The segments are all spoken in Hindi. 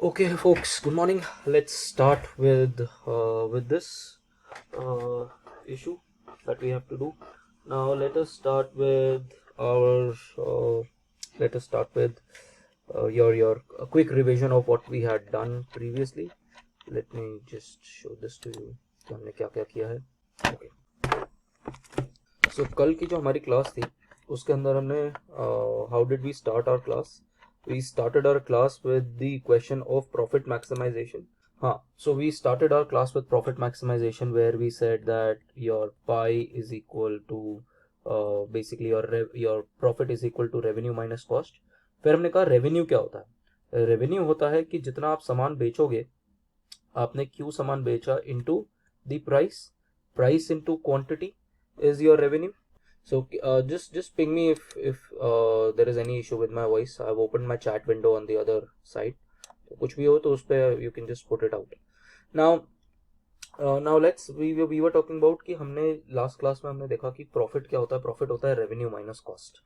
Okay, folks. Good morning. Let's start with this issue that we have to do. Now, let us start with our. Let us start with your a quick revision of what we had done previously. Let me just show this to you. कि हमने क्या क्या किया है. Okay. So कल की जो हमारी क्लास थी उसके अंदर हमने how did we start our class? We started our class with the question of profit maximization. So we started our class with profit maximization where we said that your pie is equal to basically your profit is equal to revenue minus cost. फिर हमने कहा रेवेन्यू क्या होता है. रेवेन्यू होता है कि जितना आप सामान बेचोगे, आपने क्यों सामान बेचा into the price into quantity is your revenue. So just ping me if there is any issue with my voice. I've opened my chat window on the other side. तो कुछ भी हो तो उस पे you can just put it out. Now let's we were talking about कि हमने लास्ट क्लास में हमने देखा कि प्रॉफिट क्या होता है. प्रॉफिट होता है रेवेन्यू माइनस कॉस्ट.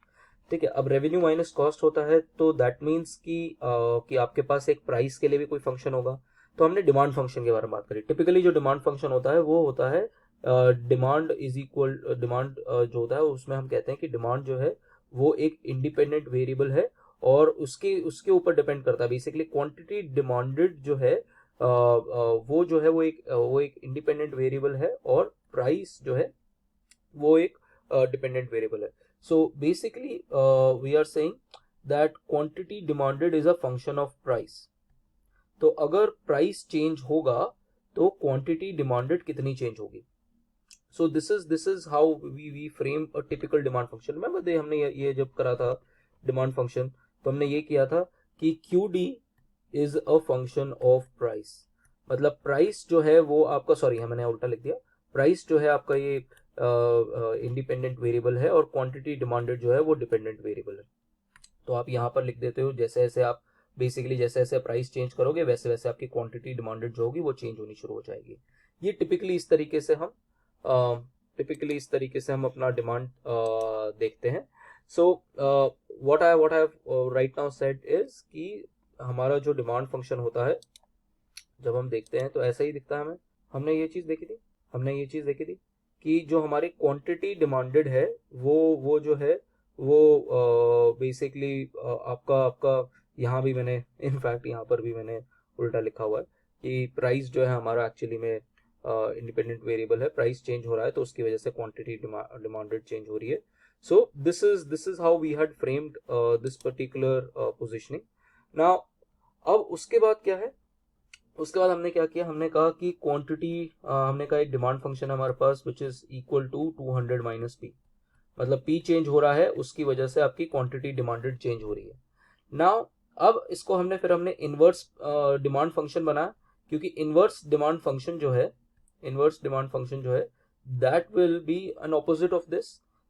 ठीक है. अब रेवेन्यू माइनस कॉस्ट होता है तो दैट मीन्स कि आपके पास एक प्राइस के लिए भी कोई फंक्शन होगा. तो हमने डिमांड फंक्शन के बारे में बात करी. टिपिकली जो डिमांड फंक्शन होता है वो होता है डिमांड इज इक्वल डिमांड जो होता है उसमें हम कहते हैं कि डिमांड जो है वो एक इंडिपेंडेंट वेरिएबल है और उसके उसके ऊपर डिपेंड करता है. बेसिकली क्वांटिटी डिमांडेड जो है वो जो है वो एक इंडिपेंडेंट वेरिएबल है और प्राइस जो है वो एक डिपेंडेंट वेरिएबल है. So basically we are saying that quantity demanded is a function of price. तो अगर प्राइस चेंज होगा तो क्वांटिटी डिमांडेड कितनी चेंज होगी. So this is how we frame a typical demand function. Remember दे हमने ये जब करा था demand function तो हमने ये किया था कि QD is a function of price. मतलब प्राइस जो है वो आपका मैंने उल्टा लिख दिया. प्राइस जो है आपका ये इंडिपेंडेंट वेरिएबल है और क्वांटिटी डिमांडेड जो है वो डिपेंडेंट वेरिएबल है. तो आप यहाँ पर लिख देते हो जैसे जैसे आप बेसिकली जैसे जैसे प्राइस चेंज करोगे वैसे वैसे आपकी क्वांटिटी डिमांडेड जो होगी वो चेंज होनी शुरू हो जाएगी. ये टिपिकली इस तरीके से हम अपना डिमांड देखते हैं. So what I right now said is कि हमारा जो डिमांड फंक्शन होता है जब हम देखते हैं तो ऐसा ही दिखता है हमें. हमने ये चीज देखी थी कि जो हमारी क्वांटिटी डिमांडेड है वो जो है वो बेसिकली आपका यहाँ भी मैंने इनफैक्ट यहाँ पर भी मैंने उल्टा लिखा हुआ है कि प्राइस जो है हमारा एक्चुअली में इंडिपेंडेंट वेरिएबल है. प्राइस चेंज हो रहा है तो उसकी वजह से क्वांटिटी डिमांडेड चेंज हो रही है. So this is how we had framed this particular positioning. Now अब उसके बाद क्या है, उसके बाद हमने क्या किया, हमने कहा कि क्वांटिटी हमने कहा एक डिमांड फंक्शन है हमारे पास which is equal to 200 minus P. मतलब पी चेंज हो रहा है उसकी वजह से आपकी क्वांटिटी डिमांडेड चेंज हो रही है. नाउ अब इसको हमने इनवर्स डिमांड फंक्शन बनाया क्योंकि इनवर्स डिमांड फंक्शन जो है that will be an opposite of this,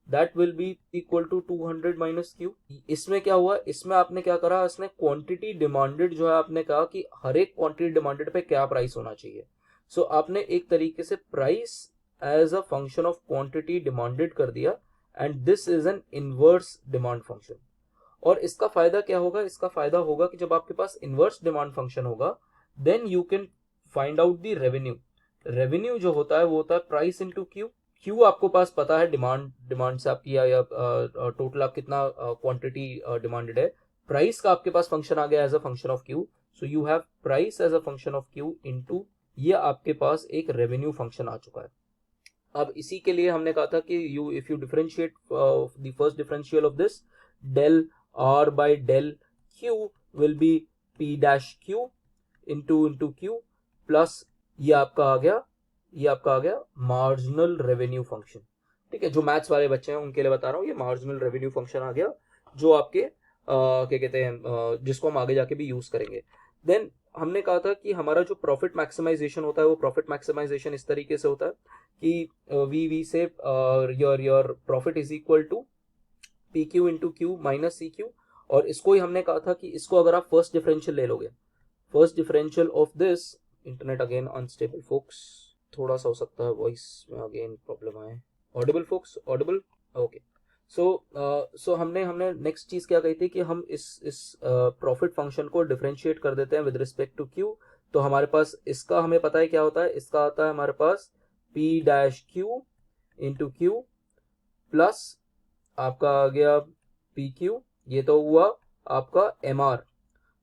that will be equal to 200 minus q. इसमें क्या हुआ, इसमें आपने क्या करा, इसमें क्वांटिटी डिमांडेड जो है आपने कहा कि हर एक क्वांटिटी डिमांडेड पे क्या प्राइस होना चाहिए. सो आपने एक तरीके से price as a function of quantity demanded कर दिया and this is an inverse demand function. और इसका फायदा क्या होगा, इसका फायदा होगा कि जब आपके पास इनवर्स डिमांड फंक्शन होगा then you can find out the revenue. Revenue जो होता है वो होता है प्राइस इनटू क्यू. क्यू आपको पास पता है डिमांड से आपकी या टोटल आप कितना क्वांटिटी डिमांडेड है. प्राइस का आपके पास फंक्शन आ गया as a function of Q. So you have price as a function of Q into ये आपके पास एक रेवेन्यू फंक्शन आ चुका है. अब इसी के लिए हमने कहा था कि if you differentiate the first differential of this del R by del Q will be P dash Q into Q plus ये आपका आ गया मार्जिनल रेवेन्यू फंक्शन. ठीक है, जो मैथ्स वाले बच्चे हैं उनके लिए बता रहा हूँ, ये मार्जिनल रेवेन्यू फंक्शन आ गया जो आपके क्या कहते हैं जिसको हम आगे जाके भी यूज करेंगे. देन हमने कहा था कि हमारा जो प्रॉफिट मैक्सिमाइजेशन होता है वो प्रॉफिट मैक्सिमाइजेशन इस तरीके से होता है कि we say your profit is equal to P Q into Q minus C Q. और इसको ही हमने कहा था कि इसको अगर आप फर्स्ट डिफरेंशियल ले लोगे, first differential of this, internet again unstable folks, थोड़ा सा हो सकता है वॉइस में अगेन प्रॉब्लम आए. Audible folks, audible, okay. So हमने नेक्स्ट चीज क्या कही थी कि हम इस प्रॉफिट फंक्शन को डिफरेंशिएट कर देते हैं विद रिस्पेक्ट टू क्यू। तो हमारे पास इसका हमें पता है क्या होता है, इसका आता है हमारे पास P dash Q into Q plus आपका आ गया पी क्यू, ये तो हुआ आपका एम आर,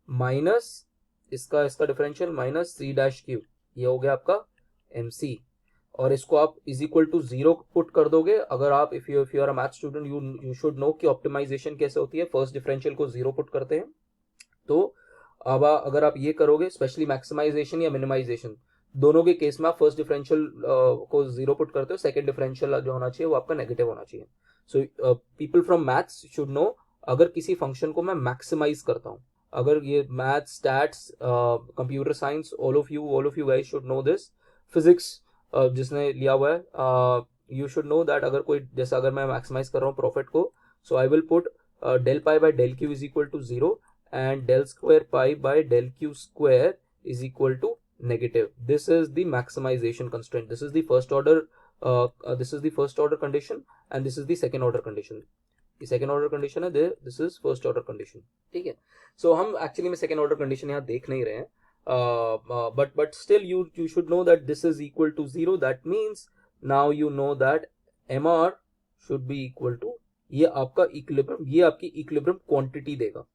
माइनस इसका differential minus C dash Q, ये हो गया आपका एम सी। और इसको आप is equal to zero put कर दोगे। अगर आप if you are a math student you should know कि ऑप्टिमाइजेशन कैसे होती है। फर्स्ट डिफरेंशियल को जीरो पुट करते हैं, तो अब अगर आप ये करोगे, स्पेशली मैक्सिमाइजेशन या मिनिमाइजेशन, दोनों के केस में आप फर्स्ट डिफरेंशियल को जीरो पुट करते हो, सेकंड डिफरेंशियल जो होना चाहिए वो आपका नेगेटिव होना चाहिए। So people from maths should know, अगर किसी फंक्शन को मैं मैक्सिमाइज करता हूँ, अगर ये math stats computer science all of you guys should know this, physics जिसने लिया हुआ है यू शुड नो दैट, अगर कोई जैसे अगर मैं मैक्सिमाइज कर रहा हूँ प्रॉफिट को, so I will put del pi by del Q is equal to zero and del square pi by del q square is equal to negative. This is the maximization constraint. This is the first order condition and this is the second order condition. The second order condition है, this is first order condition. ठीक है, so हम actually में second order condition यहाँ देख नहीं रहे हैं, but still you should know that this is equal to zero. That means now you know that mr should be equal to, ये आपका इक्विलिब्रियम, ये आपकी इक्विलिब्रियम क्वांटिटी देगा,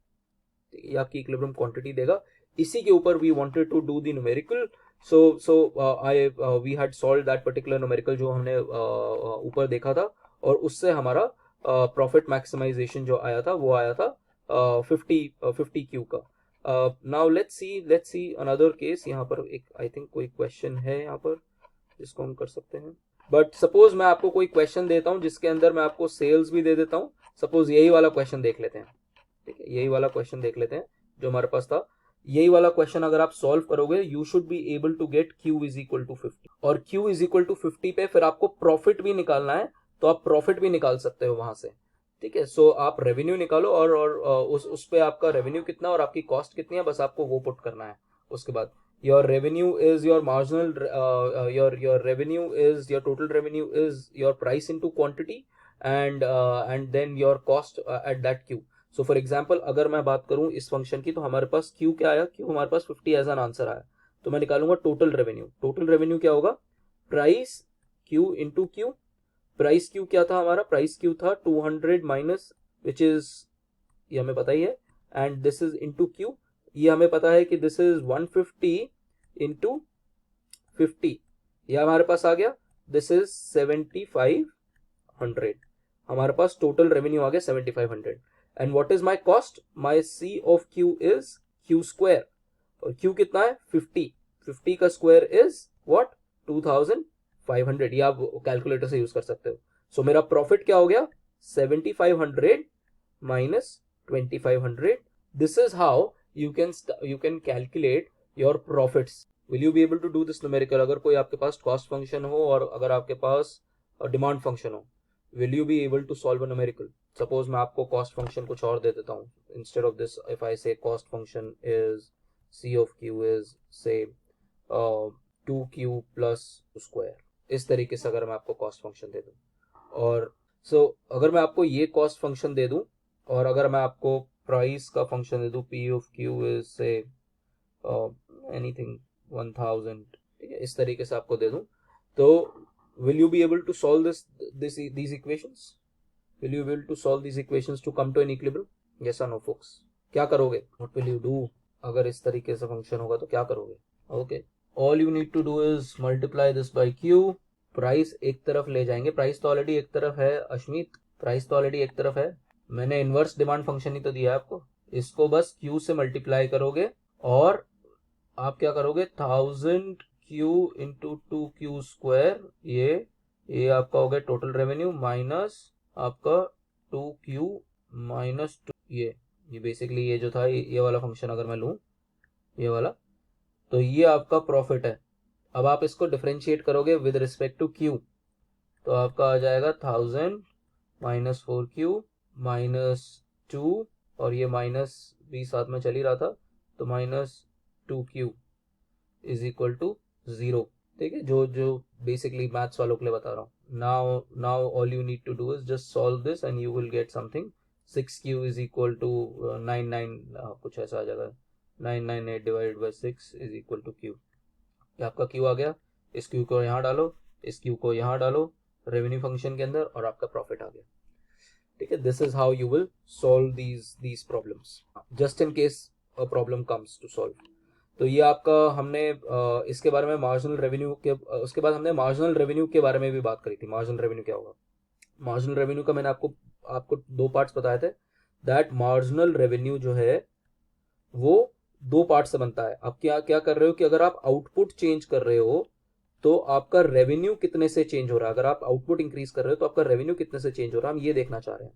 ये आपकी इक्विलिब्रियम क्वांटिटी देगा। इसी के ऊपर we wanted to do the numerical, so we had solve that particular numerical जो हमने ऊपर देखा था, और उससे हमारा प्रॉफिट मैक्सिमाइजेशन जो आया था वो आया था 50 क्यू का। Now let's see another case. यहाँ पर एक आई थिंक कोई क्वेश्चन है यहाँ पर जिसको हम कर सकते हैं, बट सपोज मैं आपको कोई क्वेश्चन देता हूँ जिसके अंदर मैं आपको सेल्स भी दे देता हूँ। सपोज यही वाला क्वेश्चन देख लेते हैं, ठीक है, यही वाला क्वेश्चन देख लेते हैं जो हमारे पास था। यही वाला क्वेश्चन अगर आप सॉल्व करोगे, you should be able to get Q is equal to 50, और Q इज इक्वल टू 50 पे फिर आपको प्रॉफिट भी निकालना है, तो आप प्रॉफिट भी निकाल सकते हो वहां से। ठीक है, सो आप रेवेन्यू निकालो और उस पे आपका रेवेन्यू कितना और आपकी कॉस्ट कितनी है, बस आपको वो पुट करना है। उसके बाद your revenue is your marginal your revenue is your total revenue is your price into quantity and then your cost at that Q। So for example अगर मैं बात करूं इस फंक्शन की, तो हमारे पास Q क्या आया, Q हमारे पास 50 एज एन आंसर आया, तो मैं निकालूंगा टोटल रेवेन्यू। टोटल रेवेन्यू क्या होगा, price Q into Q। Price Q क्या था हमारा, प्राइस Q था 200 माइनस विच इज, ये हमें पता ही है, and this is into Q, ये हमें पता है कि दिस इज 150 इंटू 50, ये हमारे पास आ गया, दिस इज 7500। हमारे पास टोटल रेवेन्यू आ गया 7500। And what is my cost? My C of Q is Q square, और Q कितना है 50, 50 का स्क्वायर is what 2500, ये आप कैलकुलेटर से यूज कर सकते हो। सो मेरा प्रॉफिट क्या हो गया 7500 minus 2500। This is how you can calculate your profits. Will you be able to do this numerical? अगर कोई आपके पास कॉस्ट फंक्शन हो और अगर आपके पास डिमांड फंक्शन हो, will you be able to solve a numerical? Suppose मैं आपको कॉस्ट फंक्शन कुछ और दे देता हूँ, instead of this if I say cost function is C of Q is say 2Q plus square, इस तरीके से अगर मैं आपको कॉस्ट फंक्शन दे दूँ, और अगर मैं आपको ये कॉस्ट फंक्शन दे दूँ और अगर मैं आपको प्राइस का फंक्शन दे दूँ, P of Q is say anything 1000, ठीक है, इस तरीके से आपको दे दूँ, तो will you be able to solve these equations? Will you be able to solve these equations to come to an equilibrium? Yes or no folks? क्या करोगे? What will you do? अगर इस तरीके से फंक्शन होगा तो क्या करोगे? Okay, all you need to do is multiply this by Q। Price एक तरफ ले जाएंगे, प्राइस तो ऑलरेडी एक तरफ है अश्मित, प्राइस तो ऑलरेडी एक तरफ है, मैंने इनवर्स डिमांड फंक्शन ही तो दिया है आपको, इसको बस Q से मल्टीप्लाई करोगे और आप क्या करोगे 1000Q इंटू 2Q स्क्वायर, ये आपका हो गया टोटल रेवेन्यू माइनस आपका 2Q माइनस 2, ये बेसिकली ये जो था ये वाला फंक्शन अगर मैं लूँ ये वाला, तो ये आपका प्रॉफिट है। अब आप इसको डिफरेंशिएट करोगे विद रिस्पेक्ट टू Q, तो आपका आ जाएगा 1000 माइनस 4Q माइनस 2, और ये माइनस भी साथ में चल ही रहा था, तो minus 2Q is equal to 0। ठीक है, जो बेसिकली मैथ्स वालों के लिए बता रहा हूँ, now all you need to do is just solve this and you will get something 6q is equal to 99 कुछ ऐसा आ जाएगा 998 divided by 6 is equal to q। ये आपका q आ गया, इस q को यहाँ डालो, इस q को यहाँ डालो रेवेन्यू फंक्शन के अंदर और आपका प्रॉफिट आ गया। ठीक है, this is how you will solve these problems just in case a problem comes to solve. तो ये आपका हमने इसके बारे में मार्जिनल रेवेन्यू के उसके बाद हमने मार्जिनल रेवेन्यू के बारे में भी बात करी थी। मार्जिनल रेवेन्यू क्या होगा? मार्जिनल रेवेन्यू का मैंने आपको दो पार्ट्स बताए थे। दैट मार्जिनल रेवेन्यू जो है वो दो पार्ट से बनता है। आप क्या क्या कर रहे हो कि अगर आप आउटपुट चेंज कर रहे हो तो आपका रेवेन्यू कितने से चेंज हो रहा है। अगर आप आउटपुट इंक्रीज कर रहे हो तो आपका रेवेन्यू कितने से चेंज हो रहा है, हम ये देखना चाह रहे हैं।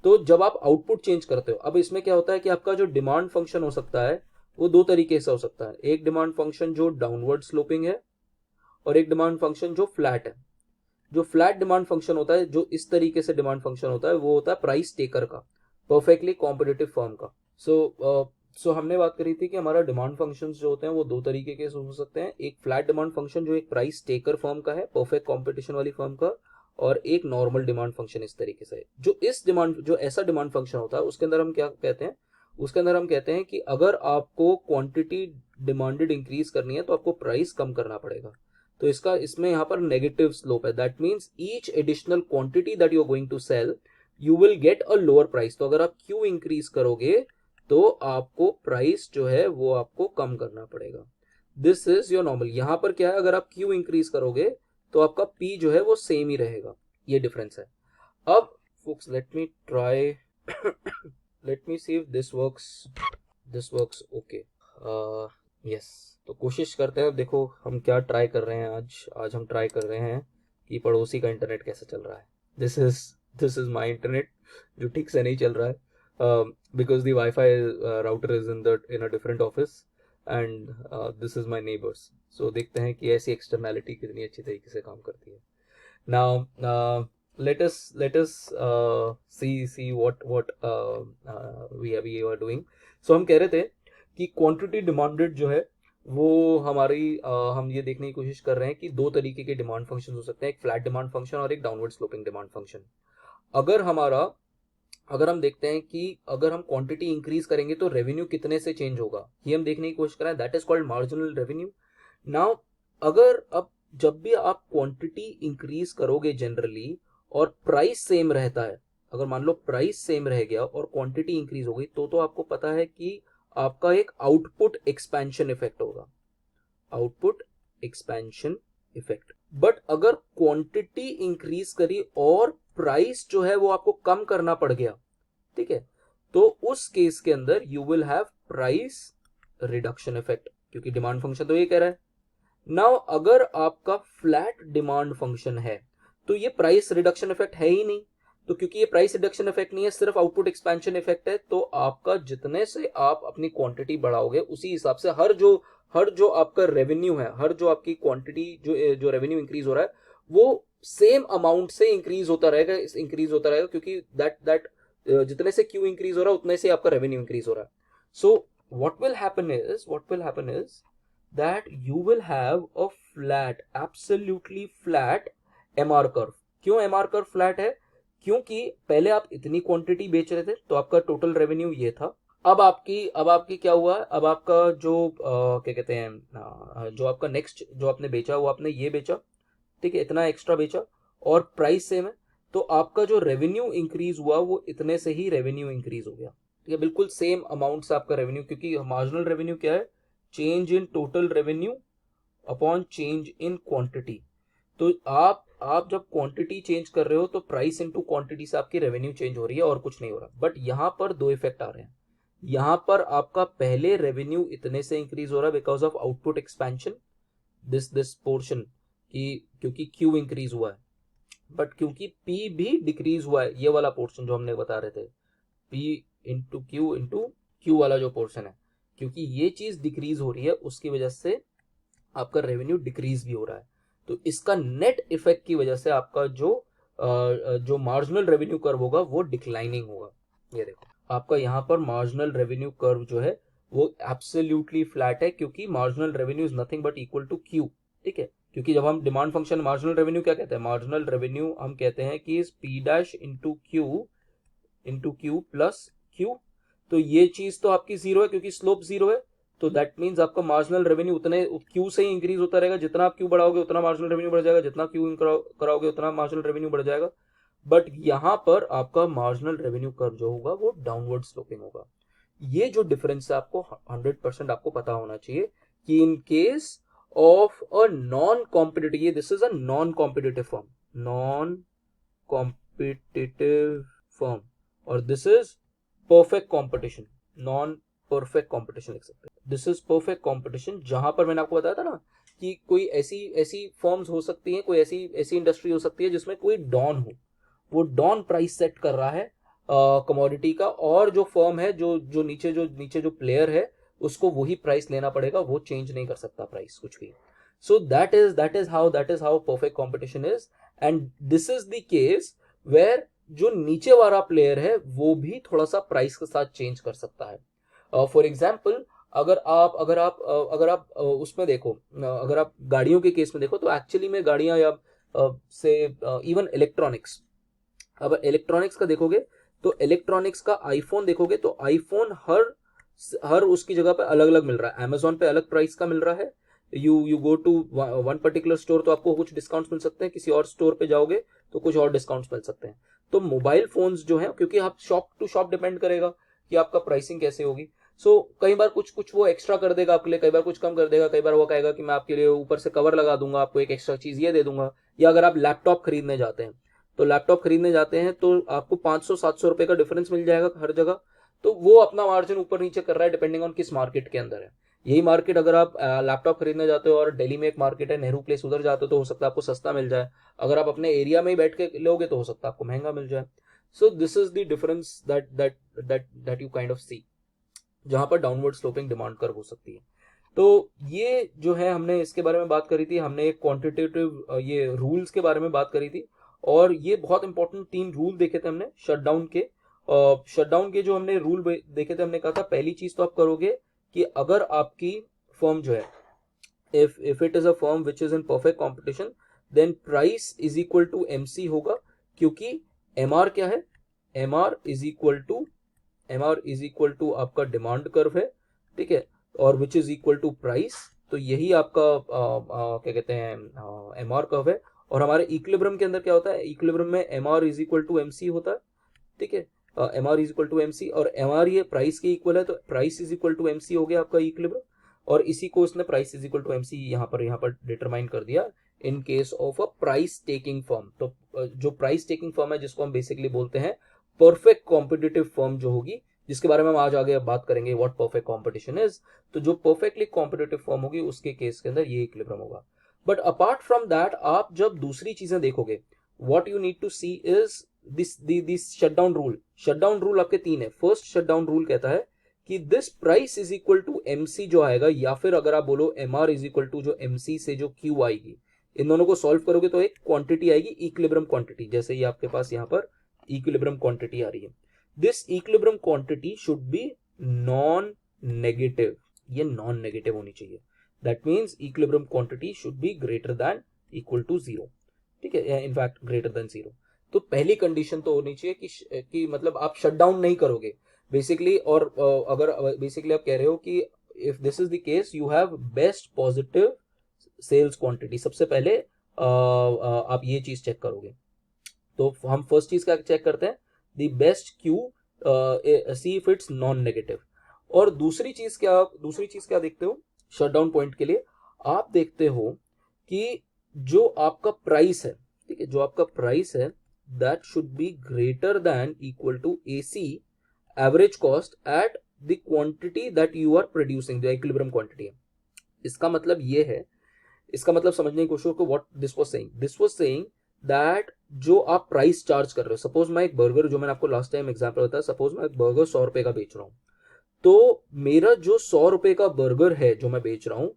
तो जब आप आउटपुट चेंज करते हो, अब इसमें क्या होता है कि आपका जो डिमांड फंक्शन हो सकता है वो दो तरीके से हो सकता है। एक डिमांड फंक्शन जो डाउनवर्ड स्लोपिंग है और एक डिमांड फंक्शन जो फ्लैट है। जो फ्लैट डिमांड फंक्शन होता है, जो इस तरीके से डिमांड फंक्शन होता है, वो होता है प्राइस टेकर का, परफेक्टली कॉम्पिटिटिव फर्म का। सो हमने बात करी थी कि हमारा डिमांड फंक्शंस जो होते हैं वो दो तरीके के हो सकते हैं। एक फ्लैट डिमांड फंक्शन जो एक प्राइस टेकर फर्म का है, परफेक्ट कॉम्पिटिशन वाली फर्म का, और एक नॉर्मल डिमांड फंक्शन इस तरीके से। जो ऐसा डिमांड फंक्शन होता है उसके अंदर हम क्या कहते हैं, उसके अंदर हम कहते हैं कि अगर आपको क्वांटिटी डिमांडेड इंक्रीज करनी है तो आपको प्राइस कम करना पड़ेगा। तो इसमें यहाँ पर नेगेटिव स्लोप है। That means each additional quantity that you are going to sell you will get a lower price. तो अगर आप क्यू इंक्रीज करोगे तो आपको प्राइस जो है वो आपको कम करना पड़ेगा। This is your normal. यहाँ पर क्या है, अगर आप क्यू इंक्रीज करोगे तो आपका पी जो है वो सेम ही रहेगा। ये डिफरेंस है। अब folks, let me try let me see if this works okay। yes, तो कोशिश करते हैं। देखो हम क्या ट्राई कर रहे हैं आज हम ट्राई कर रहे हैं कि पड़ोसी का इंटरनेट कैसा चल रहा है। दिस इज माय इंटरनेट जो ठीक से नहीं चल रहा है, because the wifi router is in a different office and this is my neighbours. So देखते हैं कि ऐसी एक्सटर्नैलिटी कितनी अच्छी तरीके से काम करती है। Now let us see what we are doing। so हम कह रहे थे कि क्वांटिटी डिमांडेड जो है वो हमारी हम ये देखने की कोशिश कर रहे हैं कि दो तरीके के डिमांड फंक्शन हो सकते हैं, एक फ्लैट डिमांड फंक्शन और एक डाउनवर्ड स्लोपिंग डिमांड फंक्शन। अगर हम देखते हैं कि अगर हम क्वांटिटी इंक्रीज करेंगे तो रेवेन्यू कितने से चेंज होगा, ये हम देखने की कोशिश कर रहे हैं। That is called marginal revenue. Now अगर अब जब भी आप क्वांटिटी इंक्रीज करोगे जनरली और प्राइस सेम रहता है, अगर मान लो प्राइस सेम रह गया और क्वांटिटी इंक्रीज हो गई तो आपको पता है कि आपका एक आउटपुट एक्सपेंशन इफेक्ट होगा, आउटपुट एक्सपेंशन इफेक्ट। बट अगर क्वांटिटी इंक्रीज करी और प्राइस जो है वो आपको कम करना पड़ गया, ठीक है, तो उस केस के अंदर you will have price reduction effect, क्योंकि डिमांड फंक्शन तो ये कह रहा है। नाउ अगर आपका फ्लैट डिमांड फंक्शन है तो ये प्राइस रिडक्शन इफेक्ट है ही नहीं। तो क्योंकि ये प्राइस रिडक्शन इफेक्ट नहीं है, सिर्फ आउटपुट एक्सपेंशन इफेक्ट है, तो आपका जितने से आप अपनी क्वांटिटी बढ़ाओगे उसी हिसाब से हर जो आपका रेवेन्यू है, हर जो आपकी क्वांटिटी जो रेवेन्यू इंक्रीज हो रहा है वो सेम अमाउंट से इंक्रीज होता रहेगा, क्योंकि दैट जितने से क्यू इंक्रीज हो रहा है उतने से आपका रेवेन्यू इंक्रीज हो रहा है। So what will happen is that you will have a absolutely flat MR curve। क्यों MR curve फ्लैट है? क्योंकि पहले आप इतनी क्वांटिटी बेच रहे थे तो आपका टोटल रेवेन्यू ये था। अब आपकी क्या हुआ, अब आपका जो क्या कहते हैं, जो आपका नेक्स्ट जो आपने बेचा वो आपने ये बेचा, ठीक है, इतना एक्स्ट्रा बेचा और प्राइस सेम है, तो आपका जो रेवेन्यू इंक्रीज हुआ वो इतने से ही रेवेन्यू इंक्रीज हो गया। ठीक है, बिल्कुल सेम अमाउंट से आपका रेवेन्यू, क्योंकि मार्जिनल रेवेन्यू क्या है, change in total revenue upon change in quantity. तो आप जब क्वांटिटी चेंज कर रहे हो तो प्राइस इनटू क्वांटिटी से आपकी रेवेन्यू चेंज हो रही है और कुछ नहीं हो रहा। बट यहां पर दो इफेक्ट आ रहे हैं। यहां पर आपका पहले रेवेन्यू इतने से इंक्रीज हो रहा है because of output expansion, this portion की, क्योंकि क्यू इंक्रीज हुआ है, बट क्योंकि पी भी डिक्रीज हुआ है, ये वाला पोर्शन जो हमने बता रहे थे, पी इंटू क्यू वाला जो पोर्शन है, क्योंकि ये चीज डिक्रीज हो रही है उसकी वजह से आपका रेवेन्यू डिक्रीज भी हो रहा है। तो इसका नेट इफेक्ट की वजह से आपका जो मार्जिनल रेवेन्यू कर्व होगा वो डिक्लाइनिंग होगा। ये देखो आपका यहाँ पर मार्जिनल रेवेन्यू कर्व जो है वो एब्सोल्युटली फ्लैट है, क्योंकि marginal revenue is nothing but equal to Q. ठीक है, क्योंकि जब हम डिमांड फंक्शन मार्जिनल रेवेन्यू क्या कहते हैं, मार्जिनल रेवेन्यू हम कहते हैं कि P dash into Q plus Q. तो ये चीज तो आपकी जीरो है क्योंकि स्लोप जीरो है, तो दैट मीन्स आपका मार्जिनल रेवेन्यू उतने क्यू से ही इंक्रीज होता रहेगा, जितना आप क्यू बढ़ाओगे उतना मार्जिनल रेवेन्यू बढ़ जाएगा, जितना क्यू कराओगे उतना मार्जिनल रेवेन्यू बढ़ जाएगा। बट यहां पर आपका मार्जिनल रेवेन्यू कर्व जो होगा वो डाउनवर्ड स्लोपिंग होगा। ये जो डिफरेंस है आपको 100% आपको पता होना चाहिए कि in case of a non competitive, ये this is a non competitive firm, non competitive firm, और this is perfect competition, non perfect competition लिख सकते हैं। दिस इज परफेक्ट कॉम्पिटिशन, जहां पर मैंने आपको बताया था ना कि कोई ऐसी ऐसी फर्म्स हो सकती हैं, कोई ऐसी ऐसी इंडस्ट्री हो सकती है जिसमें कोई डॉन हो, वो डॉन प्राइस सेट कर रहा है कमोडिटी का, और जो फर्म है जो नीचे जो प्लेयर है उसको वही प्राइस लेना पड़ेगा, वो चेंज नहीं कर सकता प्राइस कुछ भी। So that is how perfect competition is, and this is the case where जो नीचे वाला प्लेयर है वो भी थोड़ा सा प्राइस के साथ चेंज कर सकता है। फॉर एग्जाम्पल अगर आप उसमें देखो, अगर आप गाड़ियों के केस में देखो, तो एक्चुअली में गाड़ियां या से इवन इलेक्ट्रॉनिक्स, अब इलेक्ट्रॉनिक्स का देखोगे तो इलेक्ट्रॉनिक्स का आईफोन देखोगे तो आईफोन हर उसकी जगह पे अलग अलग मिल रहा है। अमेजोन पे अलग प्राइस का मिल रहा है, you go to one particular store तो आपको कुछ डिस्काउंट्स मिल सकते हैं, किसी और स्टोर पे जाओगे तो कुछ और डिस्काउंट्स मिल सकते हैं। तो मोबाइल फोन्स जो है, क्योंकि आप शॉप टू शॉप डिपेंड करेगा कि आपका प्राइसिंग कैसे होगी। सो कई बार कुछ वो एक्स्ट्रा कर देगा आपके लिए, कई बार कुछ कम कर देगा, कई बार वो कहेगा कि मैं आपके लिए ऊपर से कवर लगा दूंगा, आपको एक एक्स्ट्रा चीज ये दे दूंगा। या अगर आप लैपटॉप खरीदने जाते हैं तो आपको 500-700 रुपए का डिफरेंस मिल जाएगा हर जगह। तो वो अपना मार्जिन ऊपर नीचे कर रहा है डिपेंडिंग ऑन किस मार्केट के अंदर है। यही मार्केट अगर आप लैपटॉप खरीदने जाते हो और दिल्ली में एक मार्केट है नेहरू प्लेस, उधर जाते हो तो हो सकता है आपको सस्ता मिल जाए, अगर आप अपने एरिया में ही बैठ के लोगे तो हो सकता है आपको महंगा मिल जाए। So this is the difference that you kind of see, जहां पर डाउनवर्ड स्लोपिंग डिमांड कर्व हो सकती है। तो ये जो है हमने इसके बारे में बात करी थी, हमने एक क्वांटिटेटिव ये रूल्स के बारे में बात करी थी, और ये बहुत इंपॉर्टेंट 3 रूल देखे थे हमने शटडाउन के। शटडाउन के जो हमने रूल देखे थे, हमने कहा था पहली चीज तो आप करोगे कि अगर आपकी फर्म जो है, if it is a firm which is in perfect competition, then price is equal to MC होगा, क्योंकि एमआर क्या है, एमआर इज इक्वल टू आपका डिमांड कर्व है, ठीक है, और which is equal to price. तो यही आपका क्या कहते हैं एमआर कर्व है। और हमारे इक्विलिब्रियम के अंदर क्या होता है, इक्विलिब्रियम में MR is equal to MC होता है, ठीक है, MR is equal to MC, और एमआर ये प्राइस के इक्वल है, तो price is equal to MC हो गया आपका इक्विलिब्रियम। और इसी को इसने price is equal to MC यहाँ पर डिटरमाइन कर दिया in case of a price taking firm. तो जो प्राइस टेकिंग फर्म है, जिसको हम बेसिकली बोलते हैं परफेक्ट कॉम्पिटिटिव फर्म जो होगी, जिसके बारे में हम आज आगे बात करेंगे व्हाट परफेक्ट कंपटीशन इज। तो जो परफेक्टली कॉम्पिटिटिव फर्म होगी उसके केस के अंदर ये इक्विलिब्रियम होगा। बट अपार्ट फ्रॉम दैट, आप जब दूसरी चीजें देखोगे, what you need to see is this shutdown rule. Shutdown rule आपके 3 है। फर्स्ट शटडाउन रूल कहता है कि this price is equal to MC जो आएगा, या फिर अगर आप बोलो एमआर इज इक्वल टू जो एमसी से जो क्यू आएगी, इन दोनों को सॉल्व करोगे तो एक क्वांटिटी आएगी इक्विलिब्रियम क्वांटिटी, जैसे ये आपके पास यहाँ पर इक्विलिब्रियम क्वांटिटी आ रही है। This equilibrium quantity should be non negative, ये नॉन नेगेटिव होनी चाहिए। That means equilibrium quantity should be greater than equal to 0, ठीक है, इनफैक्ट ग्रेटर देन 0। तो पहली कंडीशन तो होनी चाहिए कि मतलब आप शट डाउन नहीं करोगे बेसिकली, और अगर बेसिकली आप कह रहे हो कि if this is the case you have best positive sales quantity, सबसे पहले आप ये चीज चेक करोगे। तो हम फर्स्ट चीज क्या चेक करते हैं, the best Q, see if it's non negative. और दूसरी चीज क्या देखते हो शटडाउन पॉइंट के लिए, आप देखते हो कि जो आपका प्राइस है, ठीक है, जो आपका प्राइस है that should be greater than equal to AC average cost at the quantity that you are producing, जो इक्विलिब्रियम क्वांटिटी है। इसका मतलब ये है, इसका मतलब समझने की कोशिश करो what this was saying that जो आप प्राइस चार्ज कर रहे हो, सपोज मैं एक बर्गर, जो मैंने आपको लास्ट टाइम एग्जांपल बताया, सपोज मैं एक बर्गर 100 रुपए का बेच रहा हूं, तो मेरा जो 100 रुपए का बर्गर है जो मैं बेच रहा हूं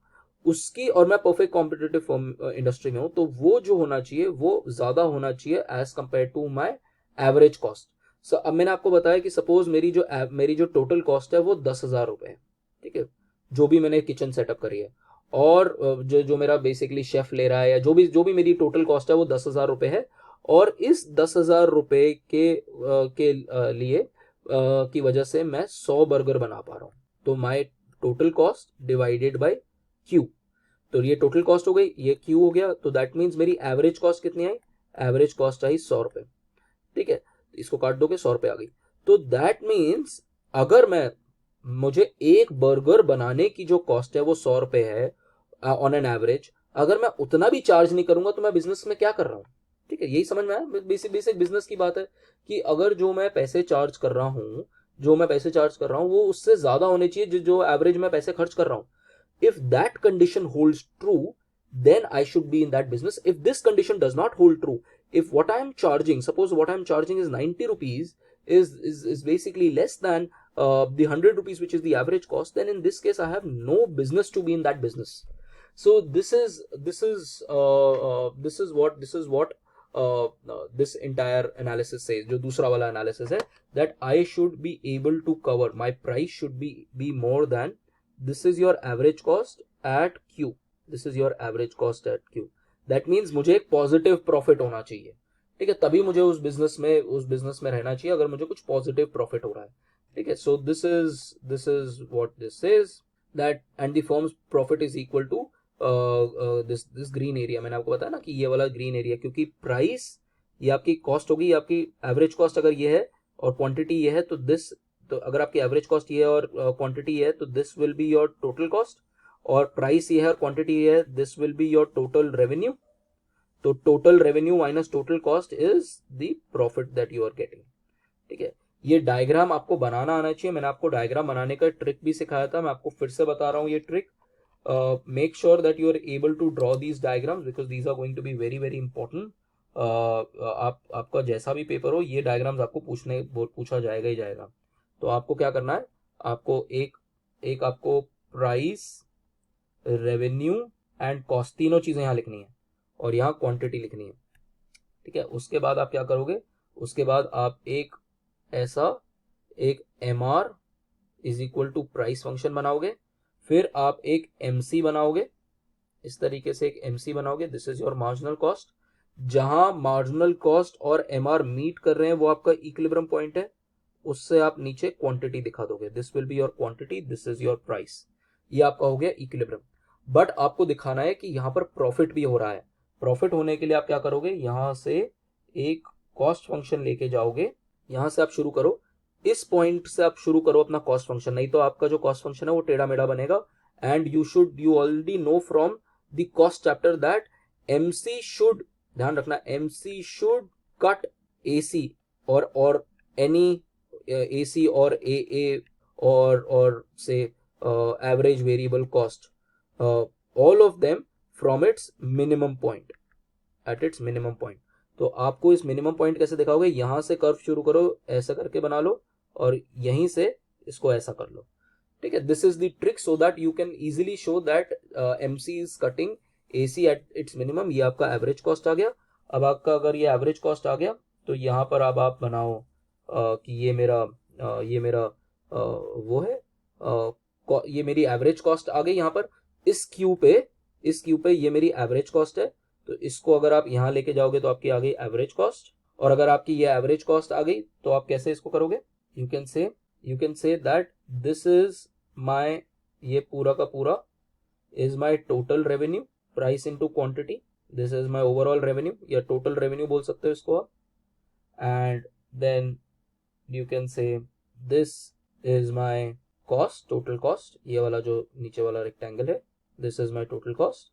उसकी, और मैं परफेक्ट कॉम्पिटिटिव इंडस्ट्री में हूं, तो वो जो होना चाहिए वो ज्यादा होना चाहिए as compare to my average cost. So अब मैंने आपको बताया कि सपोज मेरी जो टोटल कॉस्ट है वो 10,000 रुपए है, ठीक है, जो भी मैंने किचन सेटअप करी है, और जो जो मेरा बेसिकली शेफ ले रहा है या जो भी मेरी टोटल कॉस्ट है वो 10,000 रुपये है, और इस 10,000 रुपये के लिए की वजह से मैं 100 बर्गर बना पा रहा हूँ। तो माई total cost divided by Q, तो ये टोटल कॉस्ट हो गई, ये क्यू हो गया, तो दैट मीन्स मेरी एवरेज कॉस्ट कितनी आई, एवरेज कॉस्ट आई 100 रुपये। ठीक है, इसको काट दोगे 100 रुपये आ गई। तो दैट मीन्स अगर मुझे एक बर्गर बनाने की जो कॉस्ट है वो 100 रुपये है ऑन एन एवरेज, अगर मैं उतना भी चार्ज नहीं करूंगा तो मैं बिजनेस में क्या कर रहा हूँ। ठीक है, यही समझ में आया, बेसिक बेसिक बिजनेस की बात है कि अगर जो मैं पैसे चार्ज कर रहा हूँ वो उससे ज्यादा होने चाहिए जो एवरेज में पैसे खर्च कर रहा हूँ। If that condition holds true, then I should be in that business. If this condition does not hold true, if what I am charging, suppose what I am charging is 90 rupees, is basically less than the 100 rupees, which is the average cost, then in this case I have no business to be in that business. So this is what this entire analysis says. जो दूसरा वाला analysis है, that I should be able to cover, my price should be more than, this is your average cost at Q, this is your average cost at Q. That means मुझे एक पॉजिटिव प्रॉफिट होना चाहिए। ठीक है, तभी मुझे उस बिजनेस में रहना चाहिए, अगर मुझे कुछ पॉजिटिव प्रॉफिट हो रहा है। ठीक है, so this is what this is, that and the firm's profit is equal to this green area. मैंने आपको बताया ना कि ये वाला ग्रीन एरिया, क्योंकि प्राइस ये आपकी कॉस्ट होगी, आपकी एवरेज कॉस्ट अगर ये है और क्वांटिटी ये है, तो अगर आपकी एवरेज कॉस्ट ये है और क्वांटिटी ये है, तो this will be your total cost, और प्राइस ये है और क्वांटिटी ये है, this will be your total revenue. तो total revenue minus total cost is the profit that you are getting. ठीक है, ये डायग्राम आपको बनाना आना चाहिए। मैंने आपको डायग्राम बनाने का ट्रिक भी सिखाया था, मैं आपको फिर से बता रहा हूँ ये trick. Make sure that you are able to draw these diagrams, because these are going to be very very important. आपका जैसा भी पेपर हो, ये डायग्राम्स आपको पूछा जाएगा ही जाएगा। तो आपको क्या करना है, आपको एक आपको प्राइस, रेवेन्यू एंड कॉस्ट, तीनों चीजें यहाँ लिखनी है, और यहाँ क्वांटिटी लिखनी है। ठीक है, उसके बाद आप क्या करोगे, उसके बाद आप एक MR is equal to price function बनाओगे, फिर आप एक MC बनाओगे, इस तरीके से एक MC बनाओगे, this is your marginal cost. जहां मार्जिनल कॉस्ट और MR मीट कर रहे हैं वो आपका इक्विलिब्रियम पॉइंट है, उससे आप नीचे क्वांटिटी दिखा दोगे, this will be your quantity, this is your price. ये आपका हो गया इक्विलिब्रियम। बट आपको दिखाना है कि यहाँ पर प्रॉफिट भी हो रहा है। प्रॉफिट होने के लिए आप क्या करोगे, यहां से एक कॉस्ट फंक्शन लेके जाओगे, यहां से आप शुरू करो, इस पॉइंट से आप शुरू करो अपना कॉस्ट फंक्शन, नहीं तो आपका जो कॉस्ट फंक्शन है वो टेढ़ा मेढ़ा बनेगा। And you already know from the cost chapter that MC should, ध्यान रखना, MC शुड कट AC और एनी AC और AA और say average variable cost, all of them from its minimum point, at its minimum point। तो आपको इस मिनिमम पॉइंट कैसे दिखाओगे, यहां से कर्व शुरू करो, ऐसा करके बना लो, और यहीं से इसको ऐसा कर लो। ठीक है, this is the trick, so that you can easily show that MC is cutting AC at its minimum. ये आपका एवरेज कॉस्ट आ गया। अब आपका अगर ये एवरेज कॉस्ट आ गया, तो यहाँ पर अब आप बनाओ कि ये मेरा वो है, ये मेरी एवरेज कॉस्ट आ गई यहाँ पर, इस क्यू पे ये मेरी एवरेज कॉस्ट है। तो इसको अगर आप यहाँ लेके जाओगे तो आपकी आ गई एवरेज कॉस्ट, और अगर आपकी ये एवरेज कॉस्ट आ गई तो आप कैसे इसको करोगे, you can say that this is my, ये पूरा का पूरा is my total revenue, price into quantity, this is my overall revenue, या टोटल रेवेन्यू बोल सकते हो इसको आप। And then you can say this is my cost, total cost, ये वाला जो नीचे वाला रेक्टेंगल है, this is my total cost.